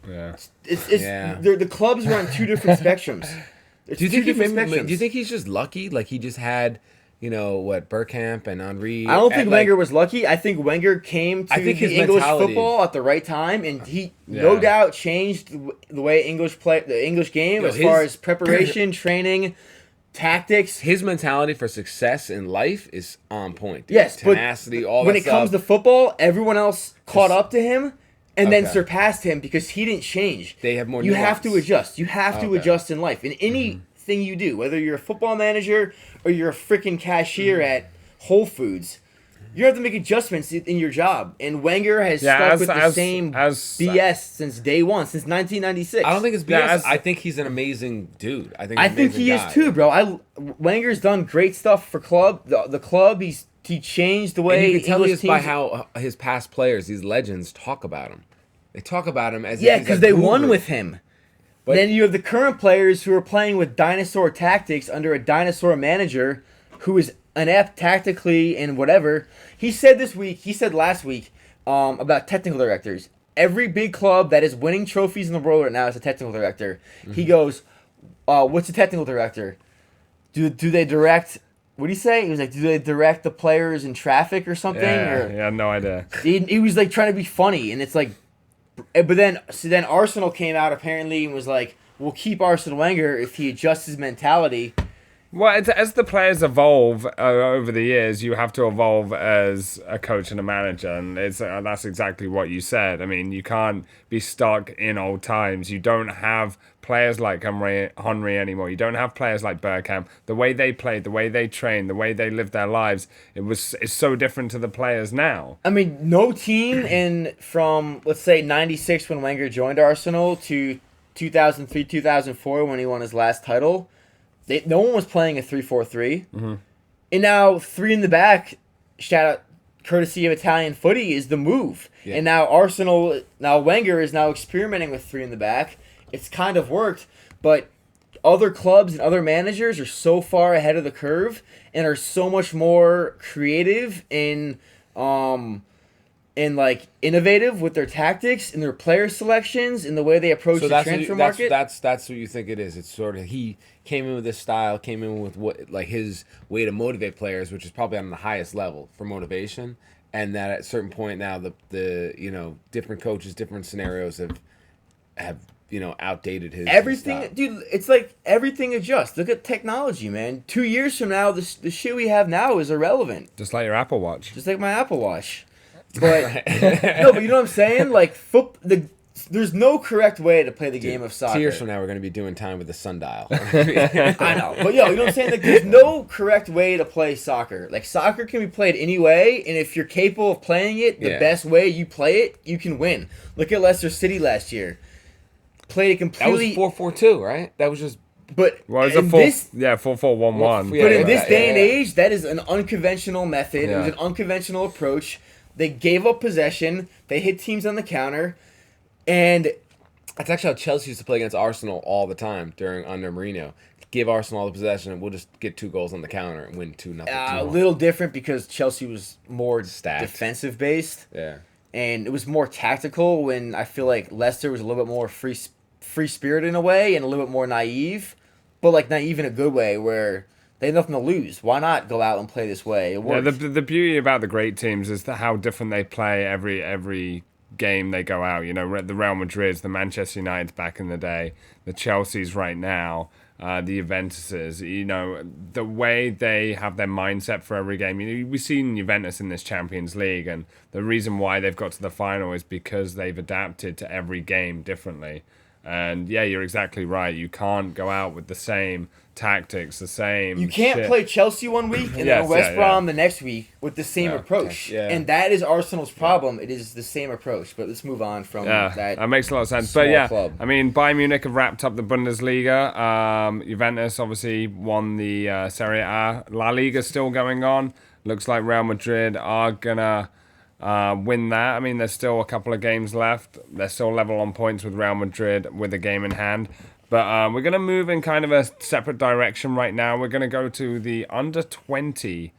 S1: Yeah.
S2: The clubs are on two different spectrums.
S3: Do you think he's just lucky? Like he just had, Bergkamp and Henry.
S2: I don't think Wenger was lucky. I think Wenger came to the English football at the right time, and he no doubt changed the way the English game as far as preparation, training, tactics.
S3: His mentality for success in life is on point. Dude.
S2: Yes,
S3: tenacity, all
S2: when
S3: that
S2: it comes to football, everyone else caught up to him. And then surpassed him because he didn't change.
S3: They have more.
S2: You have to adjust. You have to adjust in life. In anything you do, whether you're a football manager or you're a freaking cashier at Whole Foods, you have to make adjustments in your job. And Wenger has stuck with the same BS since day one, since 1996.
S3: I don't think it's BS. I think he's an amazing dude. I think
S2: he is too, bro. Wenger's done great stuff for the club. He changed the way.
S3: And you can tell this by how his past players, these legends, talk about him. They talk about him as
S2: because they won with him. But then you have the current players who are playing with dinosaur tactics under a dinosaur manager who is inept tactically and whatever. He said last week about technical directors. Every big club that is winning trophies in the world right now is a technical director. Mm-hmm. He goes, what's a technical director? Do they direct... What did he say? He was like, do they direct the players in traffic or something?
S1: Yeah, no idea.
S2: He was like trying to be funny, and it's like, but then Arsenal came out apparently and was like, we'll keep Arsene Wenger if he adjusts his mentality.
S1: Well, as the players evolve over the years, you have to evolve as a coach and a manager, and that's exactly what you said. I mean, you can't be stuck in old times. You don't have players like Henry anymore. You don't have players like Bergkamp. The way they played, the way they trained, the way they lived their lives, it's so different to the players now.
S2: I mean, no team from, let's say, 96 when Wenger joined Arsenal to 2003, 2004 when he won his last title, no one was playing a 3-4-3. Mm-hmm. And now 3 in the back, shout out, courtesy of Italian footy, is the move. Yeah. And now Wenger is now experimenting with 3 in the back. It's kind of worked, but other clubs and other managers are so far ahead of the curve and are so much more creative and like innovative with their tactics and their player selections and the way they approach the transfer market.
S3: That's what you think it is. It's sort of he came in with this style, came in with what like his way to motivate players, which is probably on the highest level for motivation, and that at a certain point now the different coaches, different scenarios have outdated his
S2: everything,
S3: style.
S2: Dude. It's like everything adjusts. Look at technology, man. 2 years from now, the shit we have now is irrelevant.
S1: Just like your Apple Watch.
S2: Just like my Apple Watch. But no, but you know what I'm saying? Like there's no correct way to play the game of soccer.
S3: 2 years from now, we're going to be doing time with the sundial.
S2: I know, but you know what I'm saying? Like, there's no correct way to play soccer. Like, soccer can be played any way, and if you're capable of playing it the best way you play it, you can win. Look at Leicester City last year. Played it completely.
S3: That was 4-4-2, right? That was just.
S2: But
S1: well, it was 4-4-1-1.
S2: But in this day and age, that is an unconventional method. Yeah. It was an unconventional approach. They gave up possession. They hit teams on the counter. And
S3: that's actually how Chelsea used to play against Arsenal all the time under Mourinho. Give Arsenal all the possession, and we'll just get 2 goals on the counter and win 2-0.
S2: A little different because Chelsea was more defensive based.
S3: Yeah.
S2: And it was more tactical when I feel like Leicester was a little bit more free spirit in a way and a little bit more naive. But like naive in a good way where they have nothing to lose. Why not go out and play this way? It works.
S1: Yeah, the beauty about the great teams is how different they play every game they go out. You know, the Real Madrids, the Manchester Uniteds back in the day, the Chelseas right now, the Juventuses. You know, the way they have their mindset for every game. You know, we've seen Juventus in this Champions League, and the reason why they've got to the final is because they've adapted to every game differently. And yeah, you're exactly right. You can't go out with the same tactics, the same.
S2: You can't play Chelsea one week and then West Brom the next week with the same approach. Yeah. And that is Arsenal's problem. It is the same approach. But let's move on from that.
S1: That makes a lot of sense. But yeah, club. I mean, Bayern Munich have wrapped up the Bundesliga. Juventus obviously won the Serie A. La Liga still going on. Looks like Real Madrid are gonna win that. I mean, there's still a couple of games left. They're still level on points with Real Madrid with a game in hand. But we're going to move in kind of a separate direction right now. We're going to go to the under-20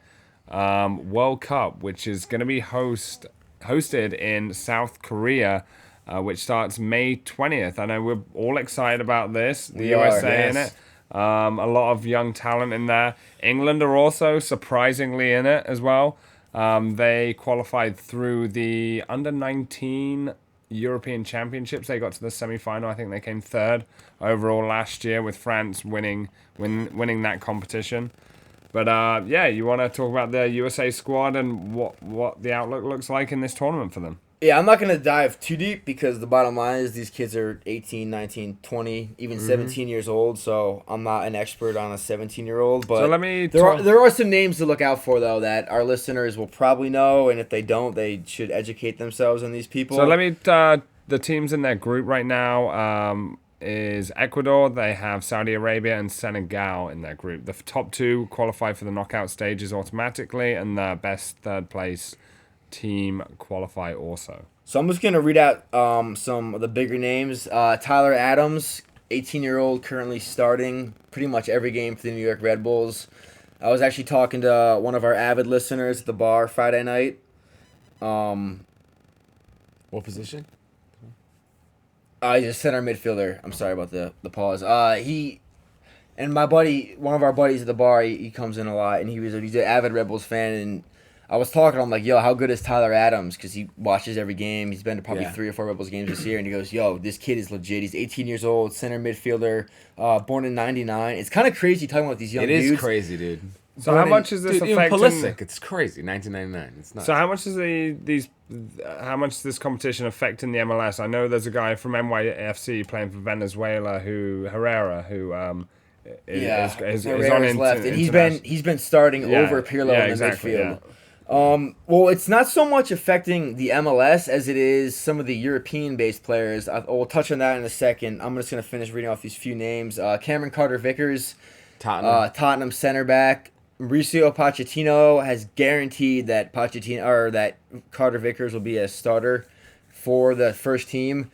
S1: World Cup, which is going to be hosted in South Korea, which starts May 20th. I know we're all excited about this. The USA in it. A lot of young talent in there. England are also surprisingly in it as well. They qualified through the under-19 European Championships. They got to the semi-final. I think they came third overall last year, with France winning that competition. But yeah, you want to talk about the USA squad and what the outlook looks like in this tournament for them?
S2: Yeah, I'm not going to dive too deep because the bottom line is these kids are 18, 19, 20, even 17 years old, so I'm not an expert on a 17-year-old. But
S1: so
S2: there are some names to look out for, though, that our listeners will probably know, and if they don't, they should educate themselves on these people.
S1: So the teams in their group right now is Ecuador. They have Saudi Arabia and Senegal in their group. The top two qualify for the knockout stages automatically, and the best third place team qualify also.
S2: So I'm just going to read out some of the bigger names. Tyler Adams, 18-year-old, currently starting pretty much every game for the New York Red Bulls. I was actually talking to one of our avid listeners at the bar Friday night.
S3: What position?
S2: He's a center midfielder. I'm sorry about the pause. He and my buddy, one of our buddies at the bar, he comes in a lot, and he's an avid Red Bulls fan. And I was talking to him like, "Yo, how good is Tyler Adams?" Because he watches every game. He's been to probably 3 or 4 Red Bulls games this year, and he goes, "Yo, this kid is legit. He's 18 years old, center midfielder, born in '99." It's kind of crazy talking about these young dudes.
S3: It is crazy, dude.
S1: So how much is this affecting?
S3: Pulisic, it's crazy. 1999. It's not.
S1: So how much is how much is this competition affecting the MLS? I know there's a guy from NYFC playing for Venezuela, Herrera, who is on
S2: left, and he's been starting over Pirlo in the midfield.
S1: Yeah.
S2: Well, it's not so much affecting the MLS as it is some of the European-based players. We'll touch on that in a second. I'm just going to finish reading off these few names. Cameron Carter-Vickers, Tottenham center back. Mauricio Pochettino has guaranteed that Carter-Vickers will be a starter for the first team.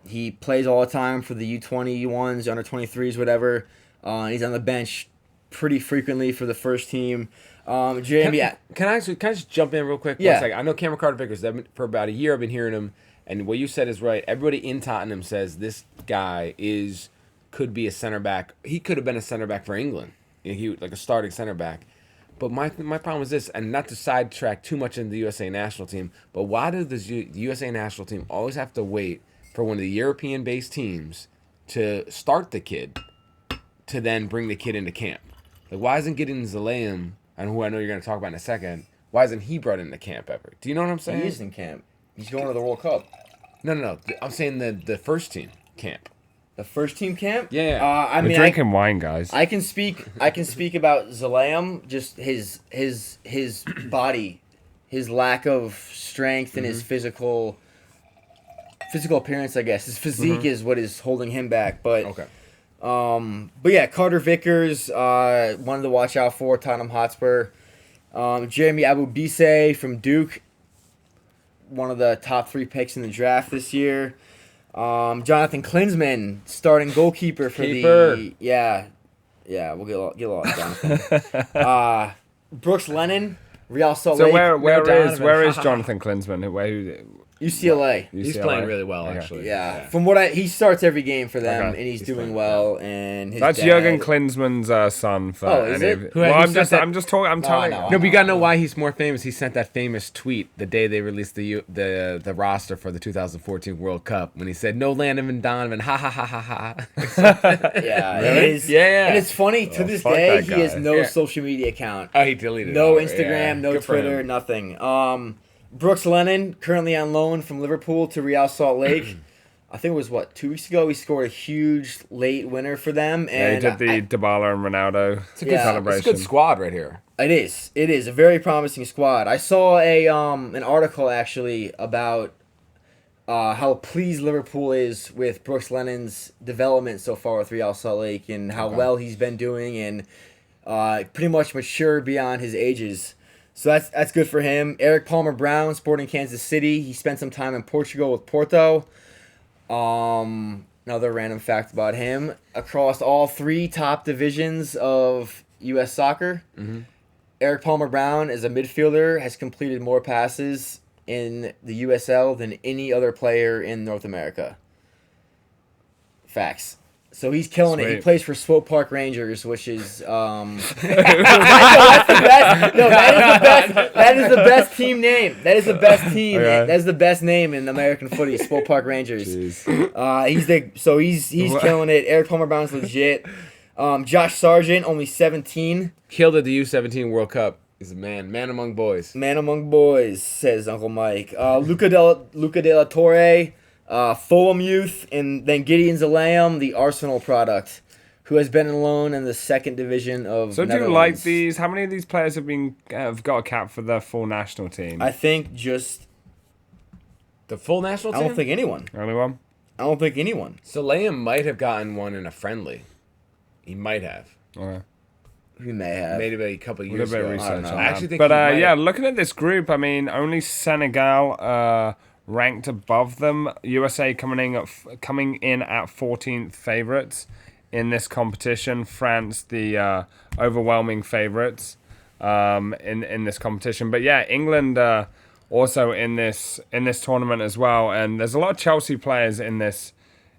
S2: He plays all the time for the U21s, under 23s, whatever. He's on the bench pretty frequently for the first team.
S3: Can I just jump in real quick?
S2: Yeah.
S3: I know Cameron Carter-Vickers. For about a year, I've been hearing him, and what you said is right. Everybody in Tottenham says this guy could be a center back. He could have been a center back for England. He like a starting center back. But my problem is this, and not to sidetrack too much into the USA national team, but why does the USA national team always have to wait for one of the European-based teams to start the kid to then bring the kid into camp? Like, why isn't getting Zalem, and who I know you're going to talk about in a second, why isn't he brought into camp ever? Do you know what I'm saying?
S2: He is in camp. He's going to the World Cup.
S3: No. I'm saying the first team camp.
S2: The first team camp?
S3: Yeah.
S1: We're drinking wine, guys.
S2: I can speak about Zalem, just his body, his lack of strength, and his physical appearance. I guess his physique is what is holding him back. But
S3: okay.
S2: But yeah, Carter-Vickers, wanted to watch out for Tottenham Hotspur. Jeremy Abubise from Duke, one of the top 3 picks in the draft this year. Jonathan Klinsmann, starting goalkeeper for we'll get lost, Jonathan. Brooks Lennon, Real Salt Lake.
S1: So where is Jonathan Klinsmann?
S2: UCLA.
S3: He's playing really well, actually.
S2: Yeah. From he starts every game for them, and he's doing well. And
S1: that's Jurgen Klinsmann's son.
S2: Is it?
S1: I'm just talking. I'm telling you.
S3: No, but you gotta know why he's more famous. He sent that famous tweet the day they released the roster for the 2014 World Cup when he said, "No Landon Donovan, ha ha ha ha ha."
S2: Yeah,
S3: really?
S2: It is.
S3: Yeah.
S2: And it's funny to this day he has no social media account.
S3: Oh, he deleted
S2: no
S3: it.
S2: Instagram, no Twitter, nothing. Brooks Lennon, currently on loan from Liverpool to Real Salt Lake. I think it was, 2 weeks ago, he scored a huge late winner for them. And
S1: he did the Dybala and Ronaldo celebration.
S3: It's a good squad right here.
S2: It is a very promising squad. I saw an article, actually, about how pleased Liverpool is with Brooks Lennon's development so far with Real Salt Lake and how well he's been doing and pretty much mature beyond his ages. So that's good for him. Eric Palmer-Brown, Sporting Kansas City. He spent some time in Portugal with Porto. Another random fact about him. Across all 3 top divisions of U.S. soccer, Eric Palmer Brown, as a midfielder, has completed more passes in the USL than any other player in North America. Facts. So he's killing it. He
S1: Sweet.
S2: plays for Swope Park Rangers, which is that's the best. No, that is the best team name. That is the best team.
S1: Okay.
S2: That is the best name in American footy. Swope Park Rangers. He's killing it. Eric Palmer Brown's legit. Josh Sargent, only 17.
S3: Killed at the U17 World Cup. He's a man among boys.
S2: Man among boys, says Uncle Mike. Luca de la Torre. Fulham youth, and then Gideon Zalam, the Arsenal product, who has been on loan in the second division of
S1: So do you
S2: Netherlands.
S1: like these? How many of these players have got a cap for their full national team?
S2: I think just...
S3: The full national team?
S2: I don't think anyone.
S1: Anyone?
S2: I don't think anyone.
S3: So Liam might have gotten one in a friendly. He might have.
S1: Okay.
S2: He may have.
S3: Maybe a couple of
S1: A
S3: years
S1: little
S3: ago.
S1: bit of
S2: I don't
S1: research
S2: know.
S1: on
S3: I actually
S1: that.
S3: think
S1: But
S3: he might
S1: yeah,
S3: have.
S1: looking at this group, I mean, only Senegal ranked above them. USA coming in at 14th favorites in this competition. France, the overwhelming favorites in this competition. But yeah, England also in this tournament as well. And there's a lot of Chelsea players in this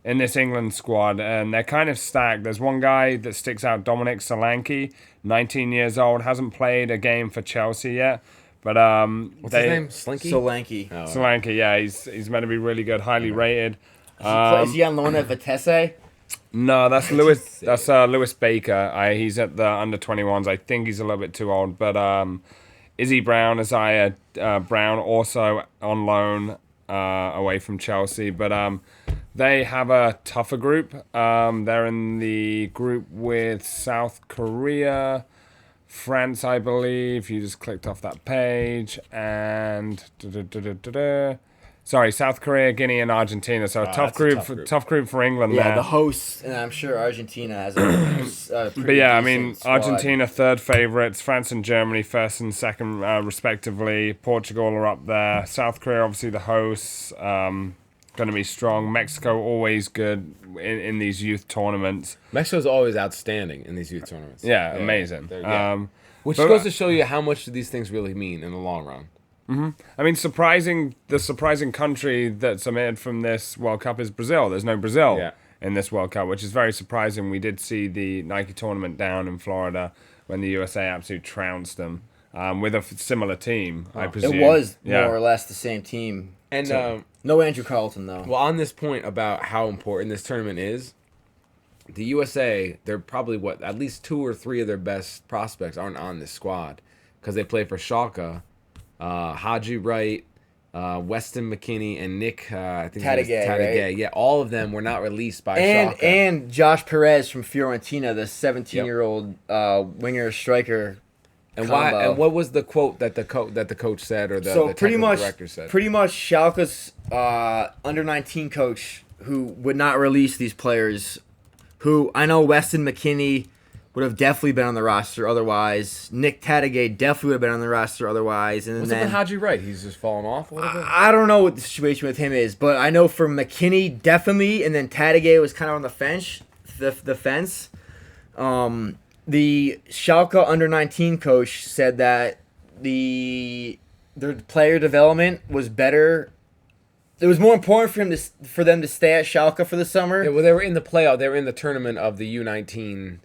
S1: England squad, and they're kind of stacked. There's one guy that sticks out, Dominic Solanke, 19 years old, hasn't played a game for Chelsea yet. But
S3: What's his name? Slinky?
S2: Solanke.
S3: Oh.
S1: Solanke, yeah, he's meant to be really good, highly rated.
S2: Is he on loan at Vitesse?
S1: No, that's Lewis. That's Lewis Baker. He's at the under 21s. I think he's a little bit too old. But Izzy Brown, Isaiah Brown, also on loan away from Chelsea. But they have a tougher group. They're in the group with South Korea, France, I believe. You just clicked off that page, and sorry, South Korea, Guinea, and Argentina. So a tough group, tough group for England.
S2: Yeah,
S1: there.
S2: the hosts, and I'm sure Argentina has a pretty
S1: But yeah, I
S2: decent
S1: mean,
S2: squad.
S1: Argentina third favorites, France and Germany first and second respectively. Portugal are up there. South Korea, obviously the hosts, going to be strong. Mexico always good in these youth tournaments.
S3: Mexico's always outstanding in these youth tournaments.
S1: Yeah, amazing.
S3: Yeah. Which
S1: but-
S3: goes to show you how much these things really mean in the long run.
S1: I mean, the surprising country that's submitted from this World Cup is Brazil. There's no Brazil in this World Cup, which is very surprising. We did see the Nike tournament down in Florida when the USA absolutely trounced them with a similar team, I presume.
S2: It was
S1: Yeah.
S2: more or less the same team.
S3: And
S2: No Andrew Carlton, though.
S3: well, on this point about how important this tournament is, the USA, they're probably at least 2 or 3 of their best prospects aren't on this squad because they play for Schalke. Haji Wright, Weston McKinney, and Nick I think
S2: Tadegay, right?
S3: Yeah, all of them were not released by
S2: and
S3: Schalke.
S2: and Josh Perez from Fiorentina, the 17-year-old winger striker.
S3: And
S2: combo.
S3: why? And what was the quote that the coach said, or the
S2: So
S3: the
S2: pretty
S3: technical
S2: much,
S3: director said?
S2: pretty much Schalke's under 19 coach, who would not release these players, who I know Weston McKinney would have definitely been on the roster otherwise. Nick Tadegay definitely would have been on the roster otherwise. And
S3: What's up
S2: then
S3: with Haji Wright? He's just fallen off a little bit.
S2: I don't know what the situation with him is, but I know for McKinney definitely, and then Tadegay was kind of on the fence. The fence. The Schalke under 19 coach said that their player development was better. It was more important for them to stay at Schalke for the summer.
S3: Yeah, well, they were in the playoff. They were in the tournament of the U19,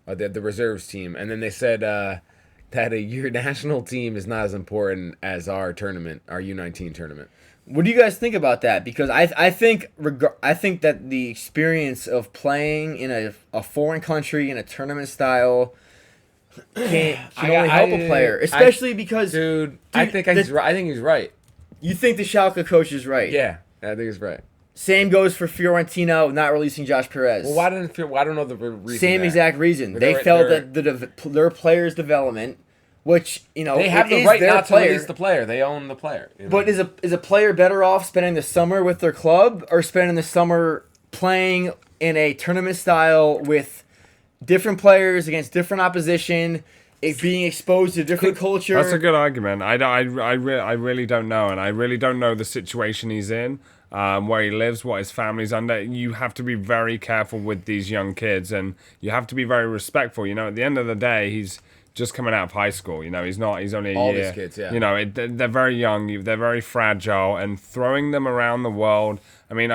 S3: the reserves team, and then they said that your national team is not as important as our tournament, our U19 tournament.
S2: What do you guys think about that? Because I think that the experience of playing in a foreign country in a tournament style can only help a player, especially because
S3: I think he's right. I think he's right.
S2: You think the Schalke coach is right?
S3: Yeah, I think he's right.
S2: Same goes for Fiorentina not releasing Josh Perez.
S3: Well, why didn't I don't know the reason.
S2: Same exact reason. They felt that their players' development, which
S3: they have the right not to release the player. They own the player. You know?
S2: But is a player better off spending the summer with their club or spending the summer playing in a tournament style with different players against different opposition, being exposed to different culture?
S1: That's a good argument. I really don't know, and I really don't know the situation he's in, where he lives, what his family's under. You have to be very careful with these young kids, and you have to be very respectful. You know, at the end of the day, he's just coming out of high school. You know, he's only a
S3: All
S1: year.
S3: these kids, yeah.
S1: You know, they're very young. They're very fragile, and throwing them around the world. I mean,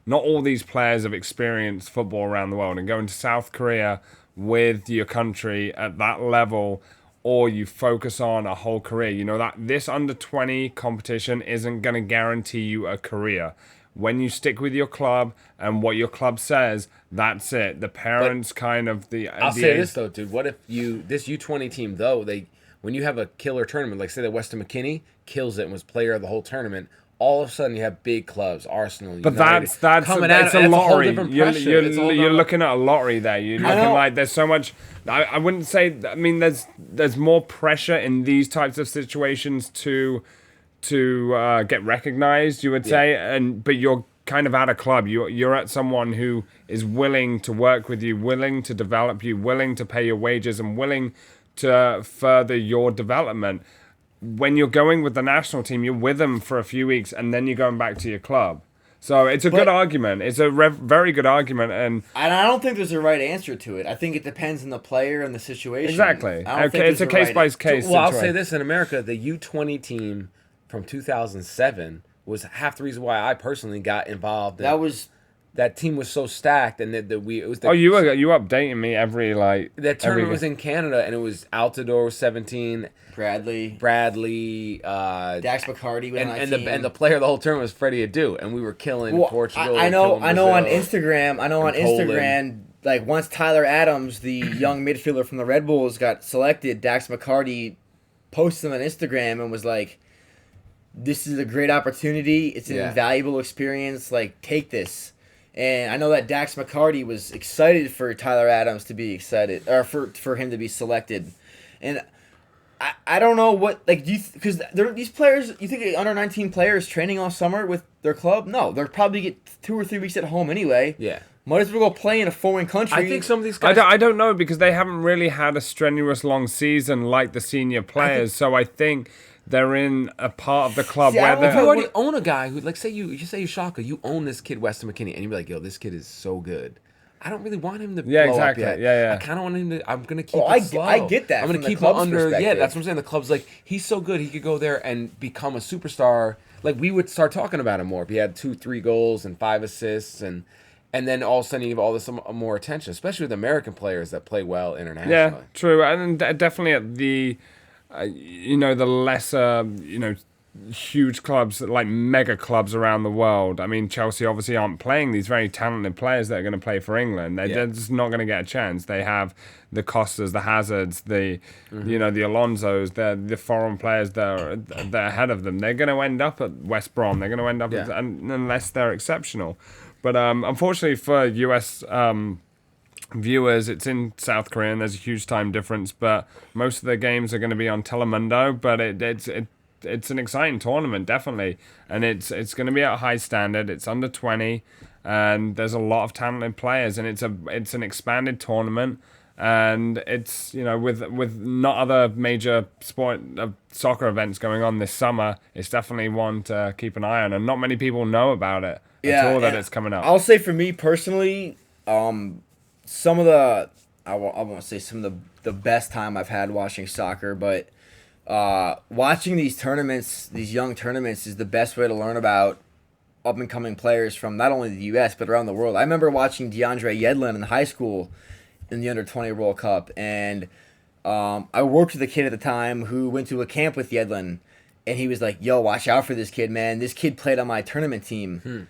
S1: not all these players have experienced football around the world, and going to South Korea with your country at that level, or you focus on a whole career. You know that this under-20 competition isn't going to guarantee you a career. When you stick with your club and what your club says, that's it. The parents
S3: I'll say this though, dude. What if this U20 team though, when you have a killer tournament, like say that Weston McKennie kills it and was player of the whole tournament, all of a sudden you have big clubs, Arsenal.
S1: But
S3: United,
S1: that's
S3: coming
S1: it's
S3: at
S1: a
S3: it.
S1: lottery.
S3: That's a whole different pressure.
S1: You're looking at a lottery there. You're looking like there's so much. I wouldn't say. I mean, there's more pressure in these types of situations to get recognized. You would say, but you're kind of at a club. You're at someone who is willing to work with you, willing to develop you, willing to pay your wages, and willing to further your development. When you're going with the national team, you're with them for a few weeks, and then you're going back to your club. So it's a good argument. It's a very good argument, and
S2: I don't think there's a right answer to it. I think it depends on the player and the situation.
S1: Exactly. It's a case by case.
S3: Well, I'll say this: in America, the U20 team from 2007 was half the reason why I personally got involved. That team was so stacked, and it was.
S1: You updating me every
S3: that tournament was in Canada, and it was Altidore 17.
S2: Bradley, Dax McCarty went on team.
S3: And the player of the whole tournament was Freddie Adu, and we were killing Portugal.
S2: I know on Instagram, like once Tyler Adams, the young midfielder from the Red Bulls, got selected, Dax McCarty posted him on Instagram and was like, "This is a great opportunity. It's an invaluable experience. Like, take this." And I know that Dax McCarty was excited for Tyler Adams to be excited, or for him to be selected, and. I don't know what because these players. You think under 19 players training all summer with their club? No, they'll probably get 2 or 3 weeks at home anyway.
S3: Yeah,
S2: might as well go play in a foreign country.
S3: I think some of these guys.
S1: I don't know because they haven't really had a strenuous long season like the senior players. So I think they're in a part of the club where
S3: if you already own a guy who say you Shaka, you own this kid Weston McKennie, and you're like, yo, this kid is so good. I don't really want him to blow up yet.
S1: Yeah.
S3: I kind of want him to. I'm gonna keep it slow.
S2: I get that.
S3: I'm gonna keep him under. Yeah, that's what I'm saying. The club's like, he's so good, he could go there and become a superstar. Like we would start talking about him more if he had 2-3 goals and 5 assists, and then all of a sudden you give all this more attention, especially with American players that play well internationally.
S1: Yeah, true, and definitely at the, the lesser, huge clubs like mega clubs around the world. I mean, Chelsea obviously aren't playing these very talented players that are going to play for England. They're just not going to get a chance. They have the Costas, the Hazards, the the Alonsos, the foreign players that are ahead of them. They're going to end up at West Brom. They're going to end up unless they're exceptional. But unfortunately for US viewers, it's in South Korea and there's a huge time difference. But most of the games are going to be on Telemundo. But it's an exciting tournament, definitely, and it's going to be at a high standard. It's under 20, and there's a lot of talented players, and it's an expanded tournament, and it's with not other major soccer events going on this summer. It's definitely one to keep an eye on, and not many people know about it at all that it's coming up.
S2: I'll say for me personally, some of the I won't say some of the best time I've had watching soccer, but. Watching these tournaments, these young tournaments, is the best way to learn about up-and-coming players from not only the U.S., but around the world. I remember watching DeAndre Yedlin in high school in the Under-20 World Cup, and I worked with a kid at the time who went to a camp with Yedlin, and he was like, yo, watch out for this kid, man. This kid played on my tournament team.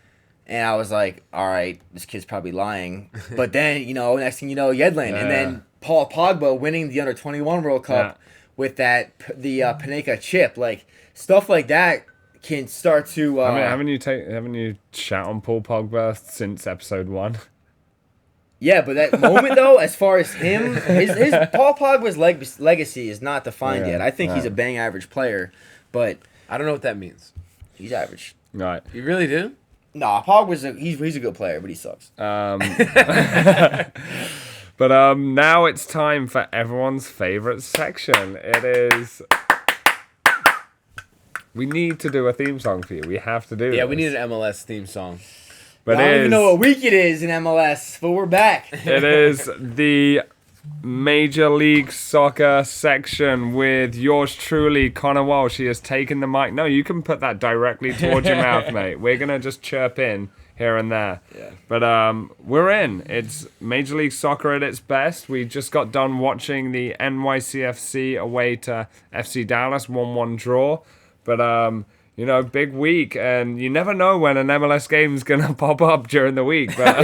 S2: And I was like, all right, this kid's probably lying. But then, next thing you know, Yedlin. And then Paul Pogba winning the Under-21 World Cup. With the Panenka chip, like stuff like that can start to.
S1: Haven't you shat on Paul Pogba since episode 1?
S2: Yeah, but that moment though, as far as him, his Paul Pogba's legacy is not defined yet. I think he's a bang average player, but
S3: I don't know what that means.
S2: He's average.
S1: Right.
S3: You really do?
S2: Nah, Pogba's he's a good player, but he sucks.
S1: But now it's time for everyone's favorite section. It is. We need to do a theme song for you. We have to do.
S3: Yeah,
S1: this.
S3: we need an MLS theme song.
S1: But
S2: I don't even know what week it is in MLS, but we're back.
S1: It is the Major League Soccer section with yours truly, Connor Walsh. He has taken the mic. No, you can put that directly towards your mouth, mate. We're going to just chirp in here and there.
S3: Yeah.
S1: But we're in. It's Major League Soccer at its best. We just got done watching the NYCFC away to FC Dallas 1-1 draw. But big week, and you never know when an MLS game's gonna pop up during the week. But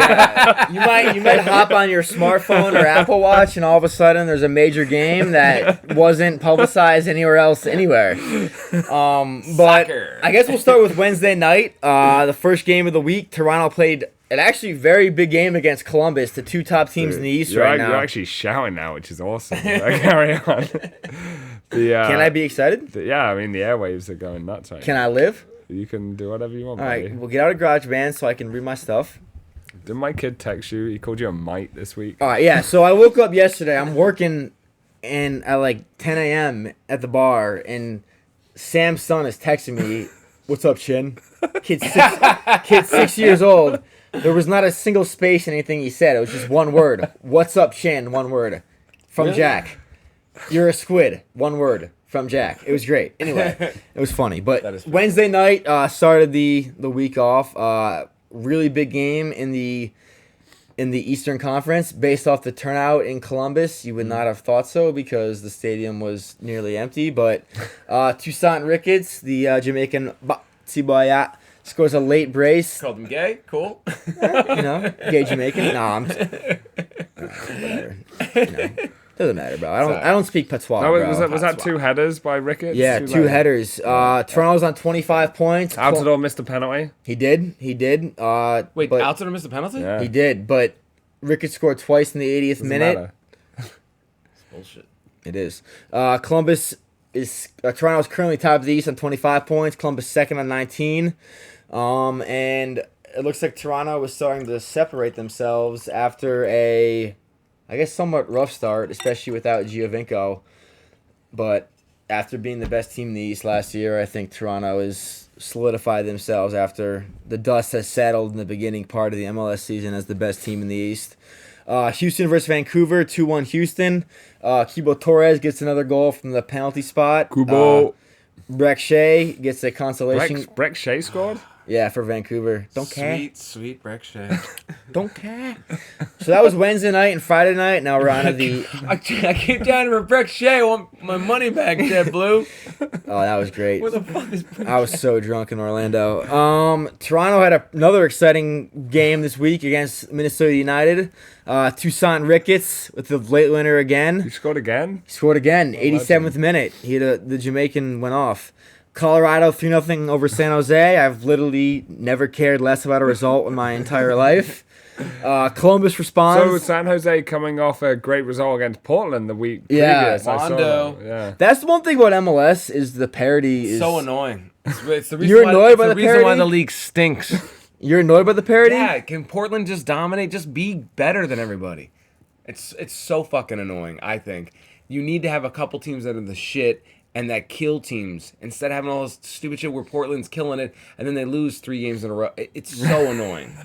S2: you might hop on your smartphone or Apple Watch, and all of a sudden there's a major game that wasn't publicized anywhere else anywhere. But
S3: Soccer.
S2: I guess we'll start with Wednesday night. The first game of the week, Toronto played an actually very big game against Columbus, the two top teams in the East right now.
S1: You're actually shouting now, which is awesome. Carry on.
S2: Can I be excited?
S1: The airwaves are going nuts right
S2: Can
S1: now.
S2: I live?
S1: You can do whatever you want,
S2: All
S1: buddy.
S2: right, we'll get out of GarageBand so I can read my stuff.
S1: Didn't my kid text you? He called you a mite this week.
S2: All right, yeah. So I woke up yesterday. I'm working at like 10 a.m. at the bar, and Sam's son is texting me, "What's up, Chin?" Kid's 6 years old. There was not a single space in anything he said. It was just one word. "What's up, Chin?" One word. From
S3: Really?
S2: Jack. "You're a squid." One word. From Jack. It was great. Anyway, it was funny. But
S3: That is funny.
S2: Wednesday night started the week off. Really big game in the Eastern Conference. Based off the turnout in Columbus, you would not have thought so because the stadium was nearly empty. But Toussaint Ricketts, the Jamaican Tiboyat, scores a late brace.
S3: Called him gay. Cool.
S2: Gay Jamaican. Nah, whatever. Doesn't matter, bro. I don't speak patois.
S1: No,
S2: bro.
S1: was that two headers by Ricketts?
S2: Yeah, two headers. Toronto's on 25 points.
S1: Altidore missed a penalty.
S2: He did.
S3: Wait,
S2: but
S3: Altidore missed a penalty?
S1: Yeah.
S2: he did. But Ricketts scored twice in the 80th
S1: Doesn't
S2: minute.
S1: matter.
S3: Bullshit.
S2: It is. Columbus is Toronto's currently top of the East on 25 points. Columbus second on 19. And it looks like Toronto was starting to separate themselves after a, I guess, somewhat rough start, especially without Giovinco. But after being the best team in the East last year, I think Toronto has solidified themselves after the dust has settled in the beginning part of the MLS season as the best team in the East. Houston versus Vancouver, 2-1 Houston. Kibo Torres gets another goal from the penalty spot.
S1: Kubo.
S2: Breck Shea gets a consolation.
S1: Breck Shea scored?
S2: Yeah, for Vancouver. Don't care.
S3: Sweet Breck Shea.
S2: Don't care. So that was Wednesday night and Friday night. Now we're on to the...
S3: I came down to Breck Shea. I want my money back, JetBlue.
S2: Oh, that was great.
S3: Where the fuck is Breck
S2: I was so drunk in Orlando. Toronto had another exciting game this week against Minnesota United. Toussaint Ricketts with the late winner again.
S1: You scored again?
S2: He scored again, 87th minute. He had the Jamaican went off. Colorado 3-0 over San Jose. I've literally never cared less about a result in my entire life. Columbus
S1: So
S2: responds.
S1: San Jose coming off a great result against Portland the week
S2: Yeah,
S1: previous. I saw
S3: Mondo.
S1: that. Yeah.
S2: That's the one thing about MLS is the parody is
S3: so annoying. It's the reason
S2: You're
S3: why,
S2: annoyed
S3: it's
S2: by
S3: the
S2: the
S3: reason why
S2: parody?
S3: the league stinks.
S2: You're annoyed by the parody?
S3: Yeah, can Portland just dominate? Just be better than everybody. It's so fucking annoying, I think. You need to have a couple teams that are the shit and that kill teams instead of having all this stupid shit where Portland's killing it and then they lose 3 games in a row. It's so annoying.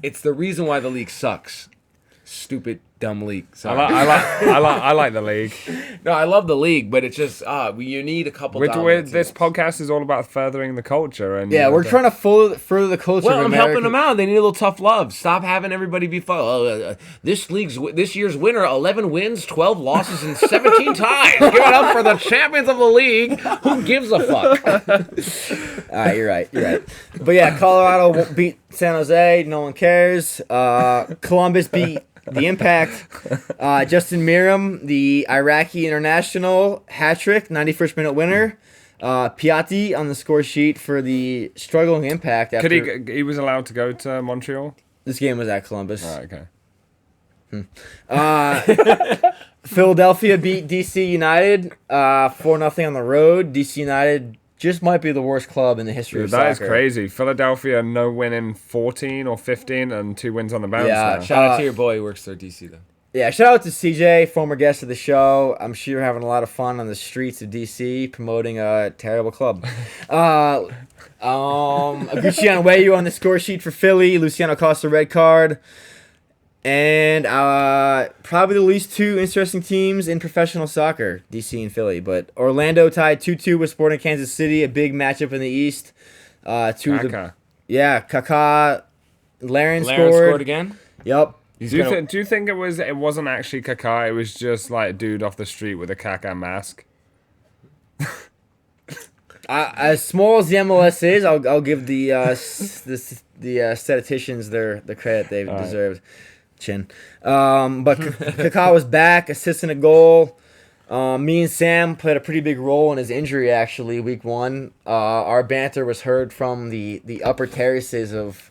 S3: It's the reason why the league sucks. Stupid, dumb league. Sorry.
S1: I like the league.
S3: No, I love the league, but it's just you need a couple.
S1: This podcast is all about furthering the culture, and
S2: Yeah, we're trying to further the culture
S3: Well,
S2: of
S3: I'm
S2: American...
S3: helping them out. They need a little tough love. Stop having everybody be fun. This year's winner: 11 wins, 12 losses, and 17 ties. Give it up for the champions of the league. Who gives a fuck?
S2: All right, you're right. But yeah, Colorado beat San Jose. No one cares. Columbus beat the Impact. Justin Miram, the Iraqi international, hat-trick, 91st minute winner. Piatti on the score sheet for the struggling Impact. After
S1: he was allowed to go to Montreal?
S2: this game was at Columbus.
S1: Oh, okay.
S2: Philadelphia beat DC United 4-0 on the road. DC United just might be the worst club in the history of
S1: That is
S2: soccer.
S1: crazy. Philadelphia, no win in 14 or 15 and 2 wins on the bounce.
S2: Yeah,
S1: now.
S3: Shout out to your boy who works for DC though.
S2: Yeah, shout out to CJ, former guest of the show. I'm sure you're having a lot of fun on the streets of DC promoting a terrible club. Luciano Wayu on the score sheet for Philly. Luciano Costa red card. And probably the least two interesting teams in professional soccer, DC and Philly. But Orlando tied 2-2 with Sporting Kansas City, a big matchup in the East.
S1: Kaká.
S2: Kaká. Larin
S3: Laren
S2: scored.
S3: scored again.
S2: Yep.
S3: He's
S1: Do you,
S3: gonna,
S1: do you think it wasn't actually Kaká? It was just like a dude off the street with a Kaká mask.
S2: As small as the MLS is, I'll give the statisticians the credit they deserved. Chin. But Kaká was back, assisting a goal. Me and Sam played a pretty big role in his injury, actually, week 1. Our banter was heard from the upper terraces of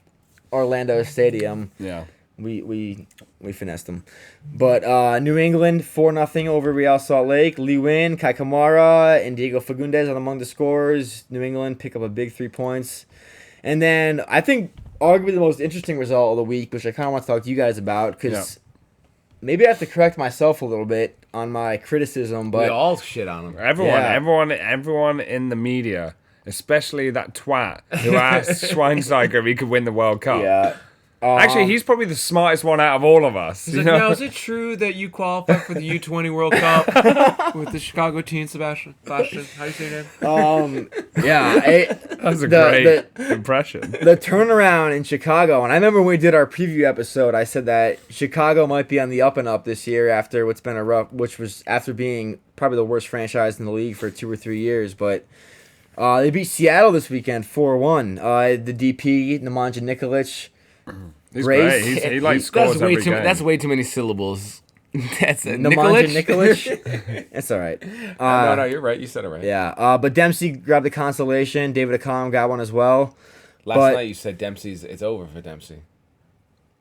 S2: Orlando Stadium.
S1: Yeah.
S2: We finessed them. But New England 4-0 over Real Salt Lake. Lee Win, Kai Kamara, and Diego Fagundes are among the scorers. New England pick up a big 3 points. And then I think arguably the most interesting result of the week, which I kind of want to talk to you guys about, because maybe I have to correct myself a little bit on my criticism. But
S3: we all shit on him.
S1: Everyone in the media, especially that twat who asked Schweinsteiger if he could win the World Cup.
S2: yeah.
S1: Actually, he's probably the smartest one out of all of us.
S3: He's
S1: you
S3: like,
S1: know?
S3: now, is it true that you qualified for the U20 World Cup with the Chicago team, Sebastian? How do you say your name?
S1: That was a great impression.
S2: The turnaround in Chicago, and I remember when we did our preview episode, I said that Chicago might be on the up and up this year after what's been which was after being probably the worst franchise in the league for 2 or 3 years. But they beat Seattle this weekend 4-1. The DP, Nemanja Nikolic.
S1: He's great. He like scores every game.
S3: That's way too many syllables. That's a
S2: Nemanja
S3: Nikolic.
S2: Nikolic. That's all right.
S3: No, you're right. You said it right.
S2: Yeah. But Dempsey grabbed the consolation. David Accam got one as well.
S3: Last night you said it's over for Dempsey.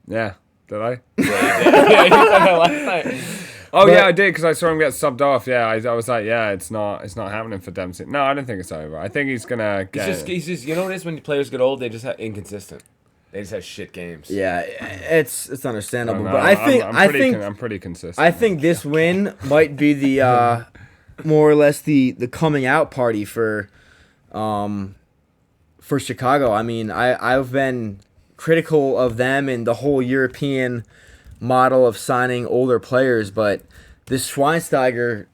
S1: Yeah. Did I?
S3: Yeah, you said that last night.
S1: Yeah, I did because I saw him get subbed off. Yeah, I was like, yeah, it's not happening for Dempsey. No, I don't think it's over. I think he's gonna get.
S3: He's just you know what it is when players get old, they just have inconsistent. They just have shit games.
S2: Yeah, it's understandable,
S1: No,
S2: but
S1: I'm pretty consistent.
S2: I think this win might be the more or less the coming out party for Chicago. I mean, I've been critical of them and the whole European model of signing older players, but this Schweinsteiger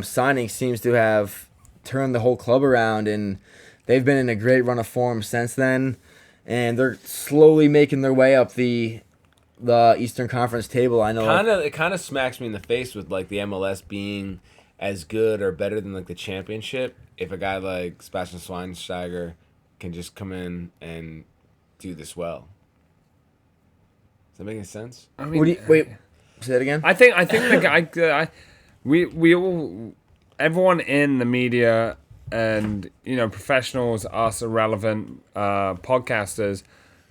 S2: signing seems to have turned the whole club around, and they've been in a great run of form since then. And they're slowly making their way up the Eastern Conference table. I know.
S3: It kind of smacks me in the face with like the MLS being as good or better than like the championship. If a guy like Sebastian Schweinsteiger can just come in and do this well, does that make any sense?
S1: I mean,
S2: wait, say that again.
S1: I think the guy, we all, everyone in the media. And professionals, us irrelevant podcasters,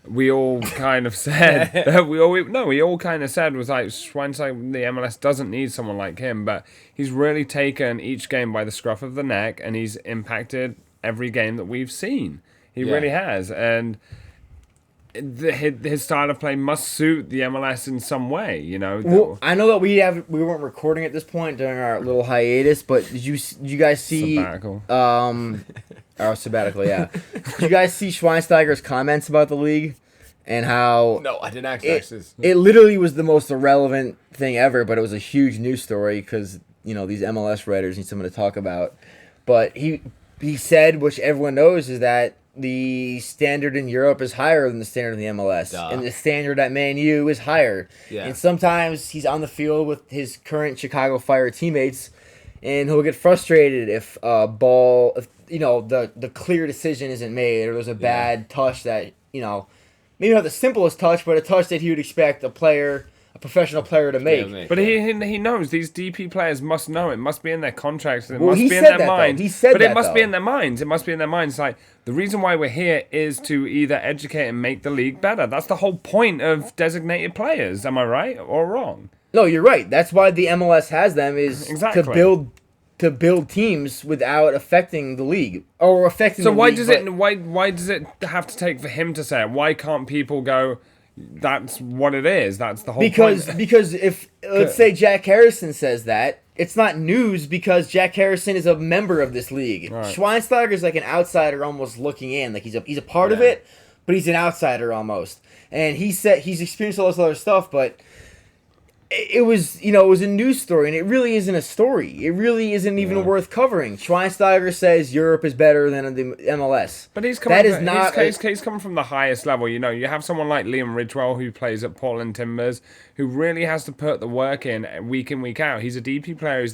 S1: we all kind of said that we all kind of said was like Schweinsteiger, the MLS doesn't need someone like him, but he's really taken each game by the scruff of the neck, and he's impacted every game that we've seen. He really has, and his style of play must suit the MLS in some way,
S2: Well, I know that we weren't recording at this point during our little hiatus, but did you guys see
S1: sabbatical?
S2: Our sabbatical, yeah. Did you guys see Schweinsteiger's comments about the league and how?
S3: No, I didn't actually.
S2: It literally was the most irrelevant thing ever, but it was a huge news story because these MLS writers need someone to talk about. But he said, which everyone knows, is that the standard in Europe is higher than the standard in the MLS. And the standard at Man U is higher.
S3: Yeah.
S2: And sometimes he's on the field with his current Chicago Fire teammates, and he'll get frustrated if the clear decision isn't made, or there's a bad touch that, maybe not the simplest touch, but a touch that he would expect a professional player to make.
S1: But he knows these DP players must know it. Must be in their contracts. It
S2: Well,
S1: must
S2: he
S1: be in
S2: said
S1: their
S2: that,
S1: minds.
S2: though. He said
S1: but
S2: that,
S1: it must be
S2: though.
S1: in their minds. It must be in their minds. Like the reason why we're here is to either educate and make the league better. That's the whole point of designated players. Am I right or wrong?
S2: No, you're right. That's why the MLS has them is
S1: Exactly.
S2: to build teams without affecting the league or affecting.
S1: So
S2: the
S1: why
S2: league,
S1: does
S2: but-
S1: it why does it have to take for him to say it? Why can't people go? That's what it is. That's the whole point.
S2: Because if let's say Jack Harrison says that, it's not news because Jack Harrison is a member of this league.
S1: Right.
S2: Schweinsteiger's like an outsider, almost looking in, like he's a part of it, but he's an outsider almost. And he said he's experienced all this other stuff, but it was, it was a news story, and it really isn't a story. It really isn't even worth covering. Schweinsteiger says Europe is better than the MLS.
S1: But he's coming. He's coming from the highest level. You have someone like Liam Ridgewell who plays at Portland Timbers, who really has to put the work in, week out. He's a DP player. He's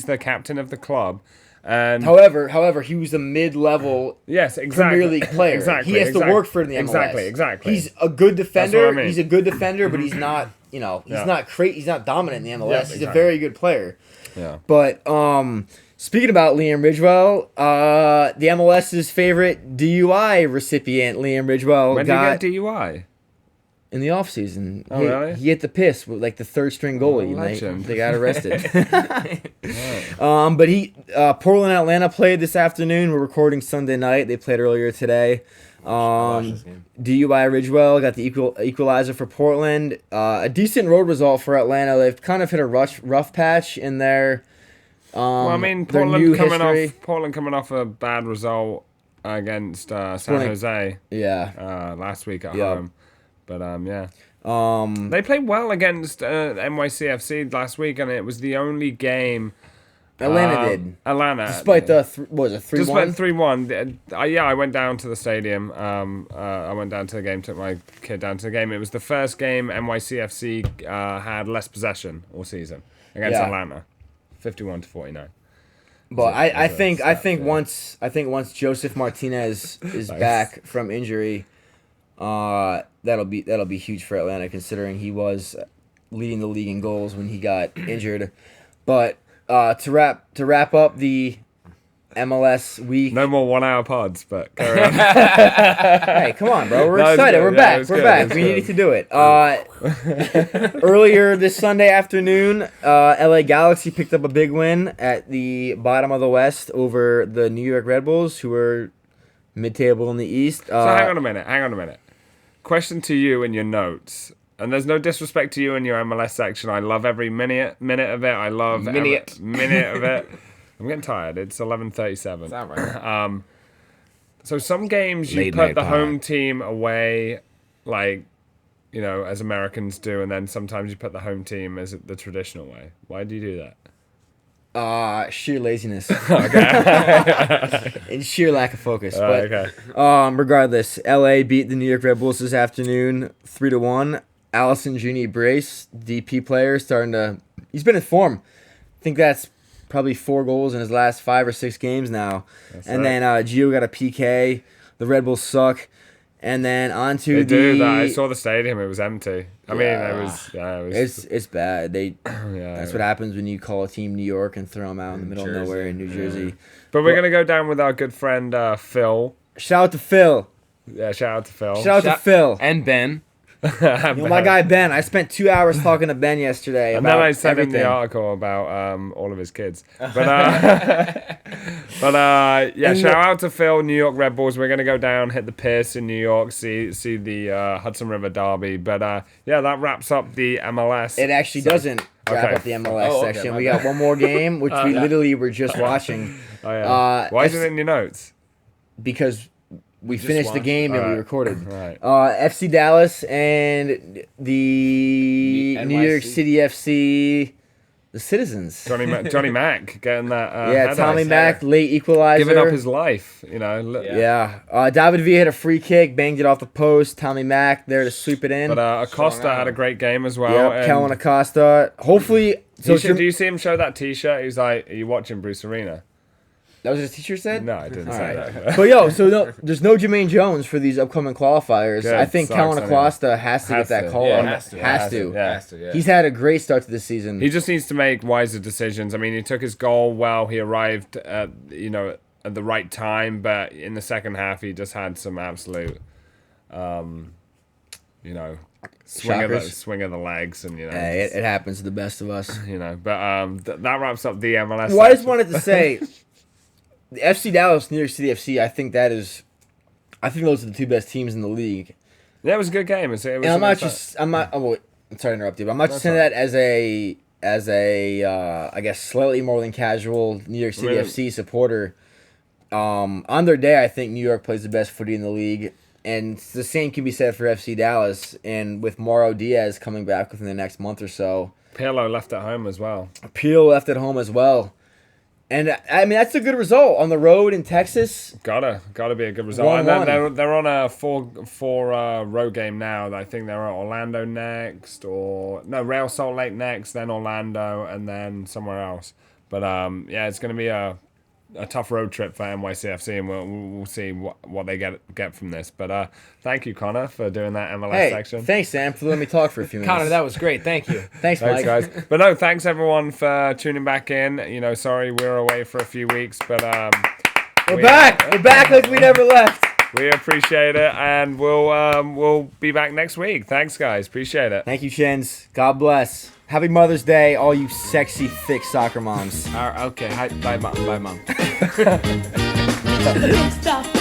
S1: the captain of the club. And
S2: however, he was a mid-level Premier League player. He has to work for it in the MLS. Exactly. He's a good defender. That's what I mean. He's a good defender, but he's not. He's not He's not dominant in the MLS. He's a very good player.
S1: Yeah.
S2: But speaking about Liam Ridgewell, the MLS's favorite DUI recipient, Liam Ridgewell,
S1: when did he get DUI?
S2: In the offseason.
S1: Oh, really?
S2: He hit the piss with the third string goalie. They got arrested. But Portland and Atlanta played this afternoon. We're recording Sunday night. They played earlier today. DUI Ridgewell got the equalizer for Portland. A decent road result for Atlanta. They've kind of hit a rough patch in their
S1: Portland coming off a bad result against San Jose.
S2: Yeah.
S1: Last week at home. But they played well against NYCFC last week, and it was the only game.
S2: Atlanta did. Despite the 3-1?
S1: Despite 3-1. I went down to the stadium. I went down to the game, took my kid down to the game. It was the first game NYCFC had less possession all season against Atlanta, 51-49.
S2: But I think once Joseph Martinez is back from injury, that'll be huge for Atlanta, considering he was leading the league in goals when he got injured. But to wrap up the MLS week.
S1: No more 1 hour pods, but carry on.
S2: Hey, come on, bro. We're excited. We're back. We're back. We needed to do it. Earlier this Sunday afternoon, LA Galaxy picked up a big win at the bottom of the West over the New York Red Bulls, who were mid-table in the East.
S1: So hang on a minute. Question to you in your notes. And there's no disrespect to you in your MLS section. I love every minute of it. I love minute of it. I'm getting tired. It's 11:37.
S3: Is that right?
S1: So some games you put the home team away, as Americans do, and then sometimes you put the home team as the traditional way. Why do you do that?
S2: Sheer laziness.
S1: Okay.
S2: And sheer lack of focus.
S1: Okay.
S2: Regardless, LA beat the New York Red Bulls this afternoon 3-1. Allison Juni Brace, DP player, he's been in form. I think that's probably 4 goals in his last 5 or 6 games now. Then Gio got a PK. The Red Bulls suck. And then
S1: I saw the stadium. It was empty. I mean, it was.
S2: It's bad. That's what happens when you call a team New York and throw them out in the middle of nowhere in New Jersey.
S1: But we're gonna go down with our good friend Phil.
S2: Shout out to Phil.
S1: Yeah, shout out to Phil.
S2: Shout out to Phil
S3: and Ben.
S2: My guy Ben. I spent 2 hours talking to Ben yesterday
S1: and
S2: about
S1: then I sent
S2: everything.
S1: him the article about all of his kids. But shout out to Phil, New York Red Bulls. We're gonna go down, hit the Pierce in New York, see the Hudson River Derby. But that wraps up the MLS.
S2: It actually doesn't wrap up the MLS section. We got one more game, which we literally were just watching.
S1: Oh yeah. Why is it in your notes?
S2: Because we finished the game and we recorded.
S1: Right.
S2: FC Dallas and the New York City FC, the Citizens.
S1: Johnny Mack getting that.
S2: Tommy Mack, late equalizer.
S1: Giving up his life,
S2: David Villa had a free kick, banged it off the post. Tommy Mack there to sweep it in.
S1: But Acosta had a great game as well.
S2: Yep, Kellen Acosta. Hopefully.
S1: Do you see him show that T-shirt? He's like, "Are you watching Bruce Arena?"
S2: That was what his teacher said?
S1: No, I didn't say that.
S2: But there's no Jermaine Jones for these upcoming qualifiers.
S1: Good,
S2: I think Kellen Acosta has to get that call.
S3: Yeah,
S2: has to.
S3: Yeah.
S2: He's had a great start to the season.
S1: He just needs to make wiser decisions. I mean, he took his goal well. He arrived at the right time, but in the second half, he just had some absolute, swing of the legs, and
S2: Hey, it happens to the best of us.
S1: But that wraps up the MLS.
S2: Well, I just wanted to say, the FC Dallas, New York City FC. I think those are the 2 best teams in the league.
S1: Yeah, it was a good game. I'm sorry
S2: to interrupt you, but I'm not just saying that as a I guess slightly more than casual New York City FC supporter. On their day, I think New York plays the best footy in the league. And the same can be said for FC Dallas. And with Mauro Diaz coming back within the next month or so,
S1: Pirlo left at home as well.
S2: Pirlo left at home as well. And I mean, that's a good result on the road in Texas.
S1: Gotta be a good result.
S2: 1-1.
S1: And then they're on a four road game now. I think they're at Orlando next, Real Salt Lake next, then Orlando, and then somewhere else. But yeah, it's gonna be a tough road trip for NYCFC, and we'll see what they get from this. But thank you, Connor, for doing that MLS section.
S2: Thanks, Sam, for letting me talk for a few minutes.
S3: Connor, that was great. Thank you.
S2: Thanks, Mike.
S1: Thanks, guys. But no, thanks everyone for tuning back in. Sorry we were away for a few weeks, but
S2: We're back. We're back like we never left.
S1: We appreciate it, and we'll be back next week. Thanks, guys. Appreciate it.
S2: Thank you, Shins. God bless. Happy Mother's Day, all you sexy, thick soccer moms.
S3: Okay. Bye, Mom.
S4: Stop.